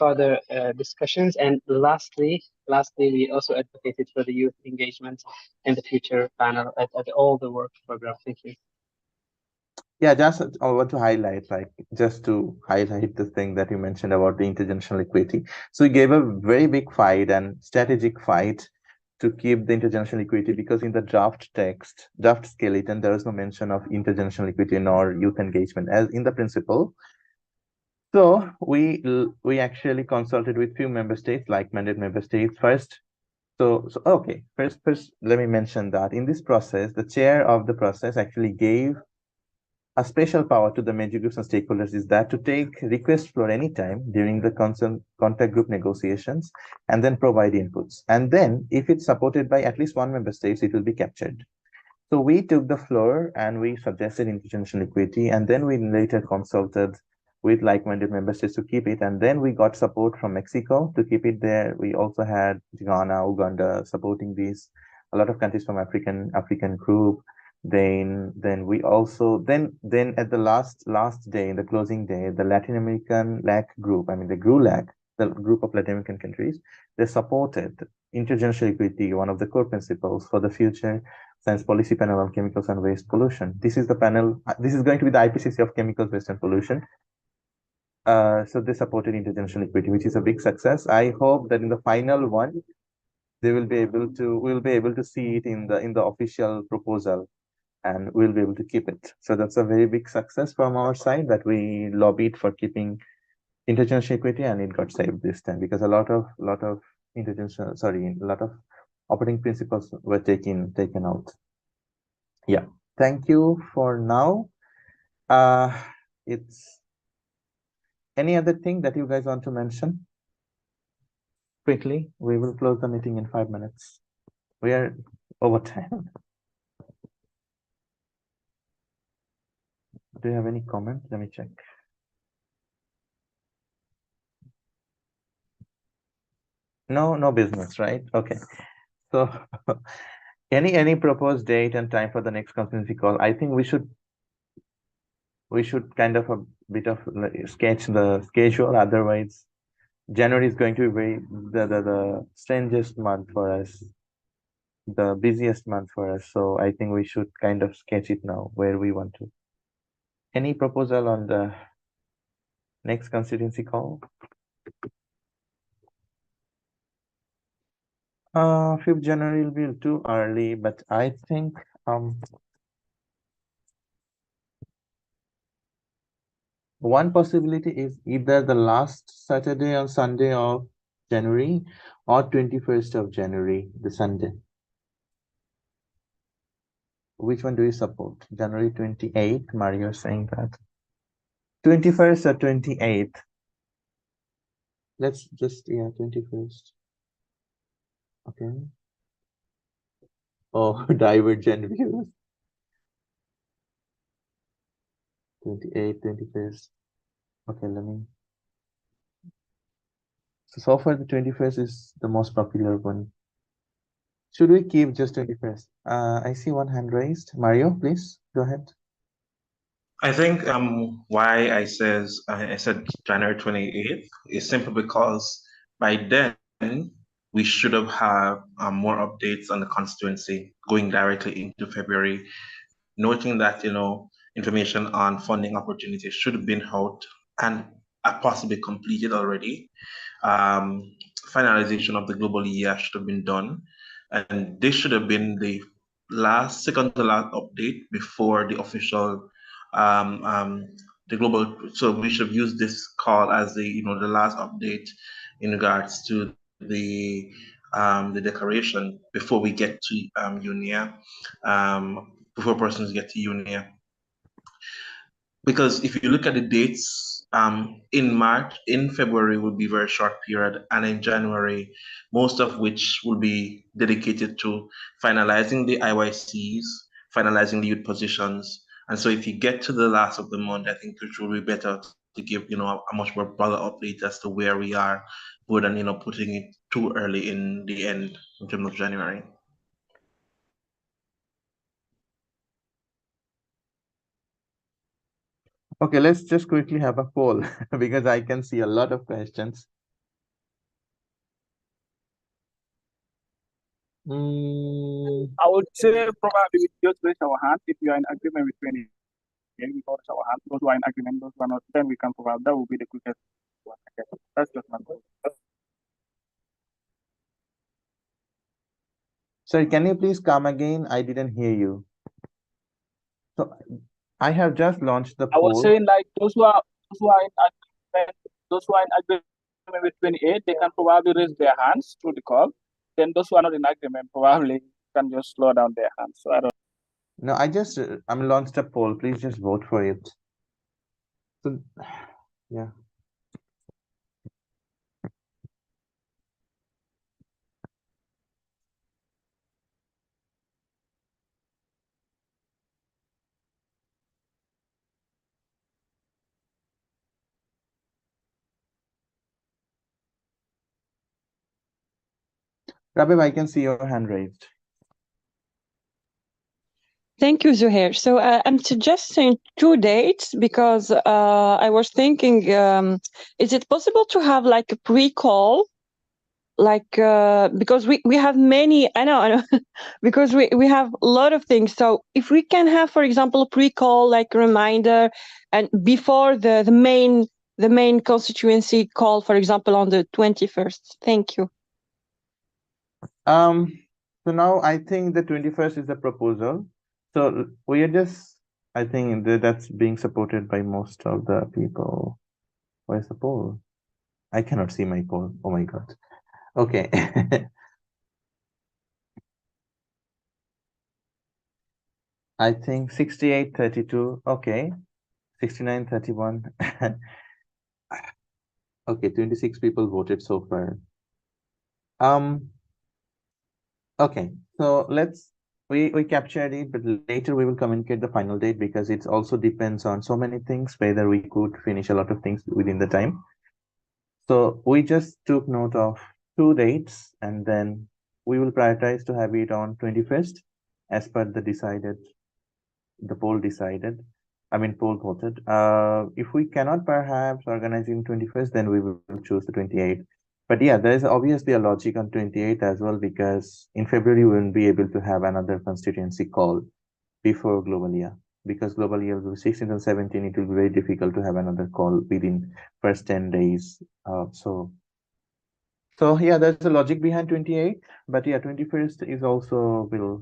further discussions. And lastly, we also advocated for the youth engagement in the future panel at all the work program. Thank you. Yeah, just I want to highlight, like, just to highlight the thing that you mentioned about the intergenerational equity. So we gave a very big fight and strategic fight to keep the intergenerational equity, because in the draft text, draft skeleton, there is no mention of intergenerational equity nor youth engagement as in the principle. So we actually consulted with few member states, like-minded member states first. So okay, first let me mention that in this process, the chair of the process actually gave a special power to the major groups and stakeholders, is that to take requests for any time during the contact group negotiations and then provide inputs. And then if it's supported by at least one member state, it will be captured. So we took the floor and we suggested intergenerational equity, and then we later consulted with like-minded member states to keep it. And then we got support from Mexico to keep it there. We also had Ghana, Uganda supporting this, a lot of countries from African group. Then we also then at the last day, in the closing day, the Latin American LAC group, I mean the GRU-LAC, the group of Latin American countries, they supported intergenerational equity, one of the core principles for the future science policy panel on chemicals and waste pollution. This is the panel. This is going to be the IPCC of chemicals, waste, and pollution. So they supported intergenerational equity, which is a big success. I hope that in the final one, we'll be able to see it in the official proposal, and we'll be able to keep it. So that's a very big success from our side, that we lobbied for keeping intergenerational equity, and it got saved this time, because a lot of operating principles were taken out. Yeah, thank you for now. It's any other thing that you guys want to mention? Quickly, we will close the meeting in 5 minutes. We are over time. Do you have any comment? Let me check. No business, right? Okay. So any proposed date and time for the next constituency call? I think we should kind of a bit of sketch the schedule. Otherwise, January is going to be the strangest month for us, the busiest month for us. So I think we should kind of sketch it now where we want to. Any proposal on the next constituency call? 5th January will be too early, but I think one possibility is either the last Saturday or Sunday of January, or 21st of January, the Sunday. Which one do you support? January 28th, Mario is saying that. 21st or 28th? Let's just, yeah, 21st. Okay. Oh, divergent views. 28, 21st. Okay, let me. So far the 21st is the most popular one. Should we keep just 21st? I see one hand raised. Mario, please go ahead. I think why I said January 28th is simply because by then we should have had more updates on the constituency going directly into February, noting that information on funding opportunities should have been out and possibly completed already. Um, Finalization of the global year should have been done, and this should have been the second to last update before the official the global. So we should use this call as the last update in regards to the declaration before we get to UNIA, before persons get to UNIA. Because if you look at the dates, in February will be a very short period, and in January, most of which will be dedicated to finalizing the IYCs, finalizing the youth positions. And so if you get to the last of the month, I think it will be better to give, a much more broader update as to where we are, rather than, putting it too early in the end in terms of January. Okay, let's just quickly have a poll because I can see a lot of questions. I would say probably we just raise our hand if you are in agreement with 28. We raise our hand. Those who are in agreement, those who are not, then we can provide. That will be the quickest one. That's just my point. Sorry, can you please come again? I didn't hear you. So I have just launched the I was poll. saying like those who are in agreement with 28, they can probably raise their hands through the call. Then those who are not in agreement probably can just slow down their hands. So I don't. No, I'm launched a poll. Please just vote for it. So, yeah. Rabib, I can see your hand raised. Thank you, Zuhair. So I'm suggesting 2 dates because I was thinking, is it possible to have like a pre-call? Like, because we have many, I know, because we have a lot of things. So if we can have, for example, a pre-call, like a reminder, and before the main constituency call, for example, on the 21st. Thank you. So now I think the 21st is the proposal. So we are just, I think that's being supported by most of the people. Where's the poll? I cannot see my poll. Oh my God. Okay. I think 68-32. Okay. 69-31. Okay, 26 people voted so far. Okay, so we captured it, but later we will communicate the final date because it also depends on so many things, whether we could finish a lot of things within the time. So we just took note of 2 dates, and then we will prioritize to have it on 21st as per the poll decided. I mean, poll voted. If we cannot perhaps organize in 21st, then we will choose the 28th. But yeah, there is obviously a logic on 28th as well, because in February we won't be able to have another constituency call before Global Year. Because Global Year will be 16th and 17th, it will be very difficult to have another call within first 10 days. So yeah, there's a logic behind 28, but yeah, 21st is also but,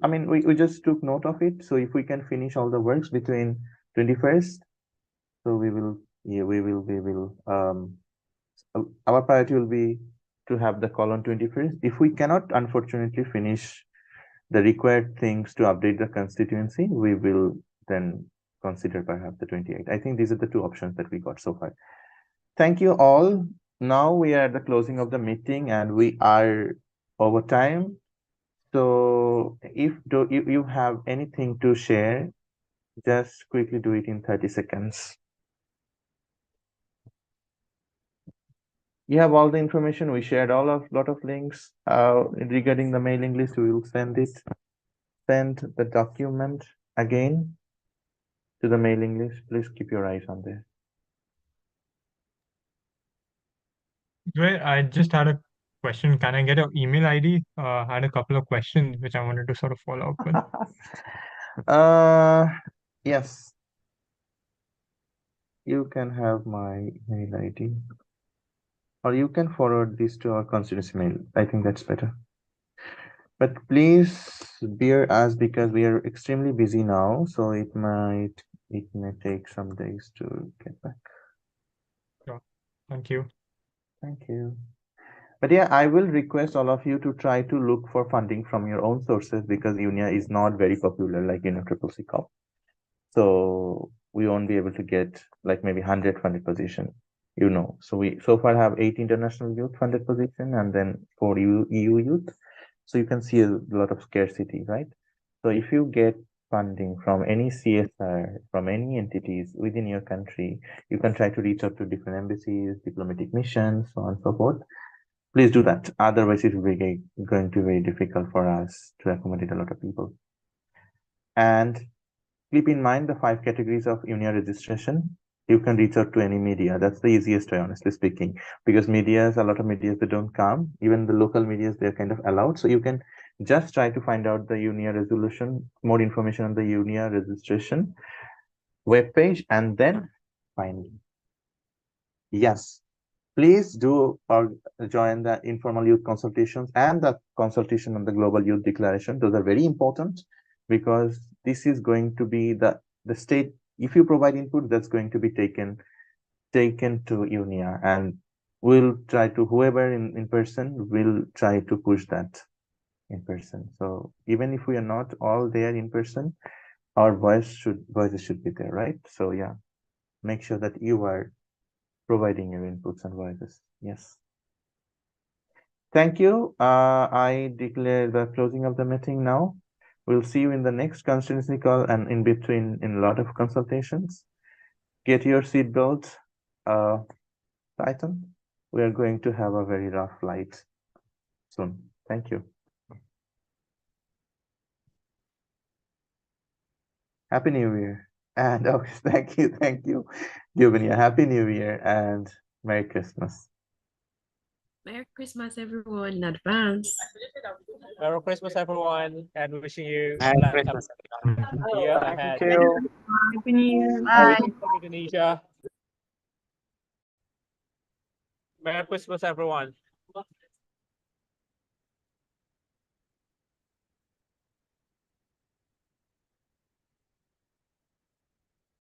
I mean, we just took note of it. So if we can finish all the works between 21st, so we will our priority will be to have the call on 21st. If we cannot unfortunately finish the required things to update the constituency, we will then consider perhaps the 28th. I think these are the 2 options that we got so far. Thank you all. Now we are at the closing of the meeting and we are over time. So if you have anything to share, Just quickly do it in 30 seconds. You have all the information. We shared lot of links regarding the mailing list. We will send the document again to the mailing list. Please keep your eyes on there. Well, I just had a question. Can I get your email ID? I had a couple of questions which I wanted to sort of follow up with. Yes. You can have my mail ID. Or you can forward this to our constituency mail. I think that's better. But please bear us because we are extremely busy now, so it may take some days to get back. Sure. Thank you. Thank you. But yeah, I will request all of you to try to look for funding from your own sources because UNIA is not very popular like CCC Cup. So we won't be able to get like maybe 100 funded position, So we so far have 8 international youth funded position and then 4 EU youth. So you can see a lot of scarcity, right? So if you get funding from any CSR, from any entities within your country, you can try to reach out to different embassies, diplomatic missions, so on and so forth. Please do that. Otherwise, it will be going to be very difficult for us to accommodate a lot of people. And keep in mind the 5 categories of UNIA registration. You can reach out to any media. That's the easiest way, honestly speaking, because a lot of medias, they don't come. Even the local medias, they're kind of allowed. So you can just try to find out the UNIA resolution, more information on the UNIA registration webpage, and then finally, yes, please do join the informal youth consultations and the consultation on the Global Youth Declaration. Those are very important because this is going to be the state. If you provide input, that's going to be taken to UNIA, and we'll try to, whoever in person, will try to push that in person. So even if we are not all there in person, our voices should be there, right? So yeah, make sure that you are providing your inputs and voices. Yes. Thank you. I declare the closing of the meeting now. We'll see you in the next constituency call and in between in a lot of consultations. Get your seatbelt tightened. We are going to have a very rough flight soon. Thank you. Happy New Year. And okay, thank you, Giovanni. Happy New Year and Merry Christmas. Merry Christmas, everyone, in advance. Merry Christmas, everyone, and wishing you Merry a Christmas. year ahead. Thank you. Happy New Year. Bye. From Indonesia. Merry Christmas, everyone.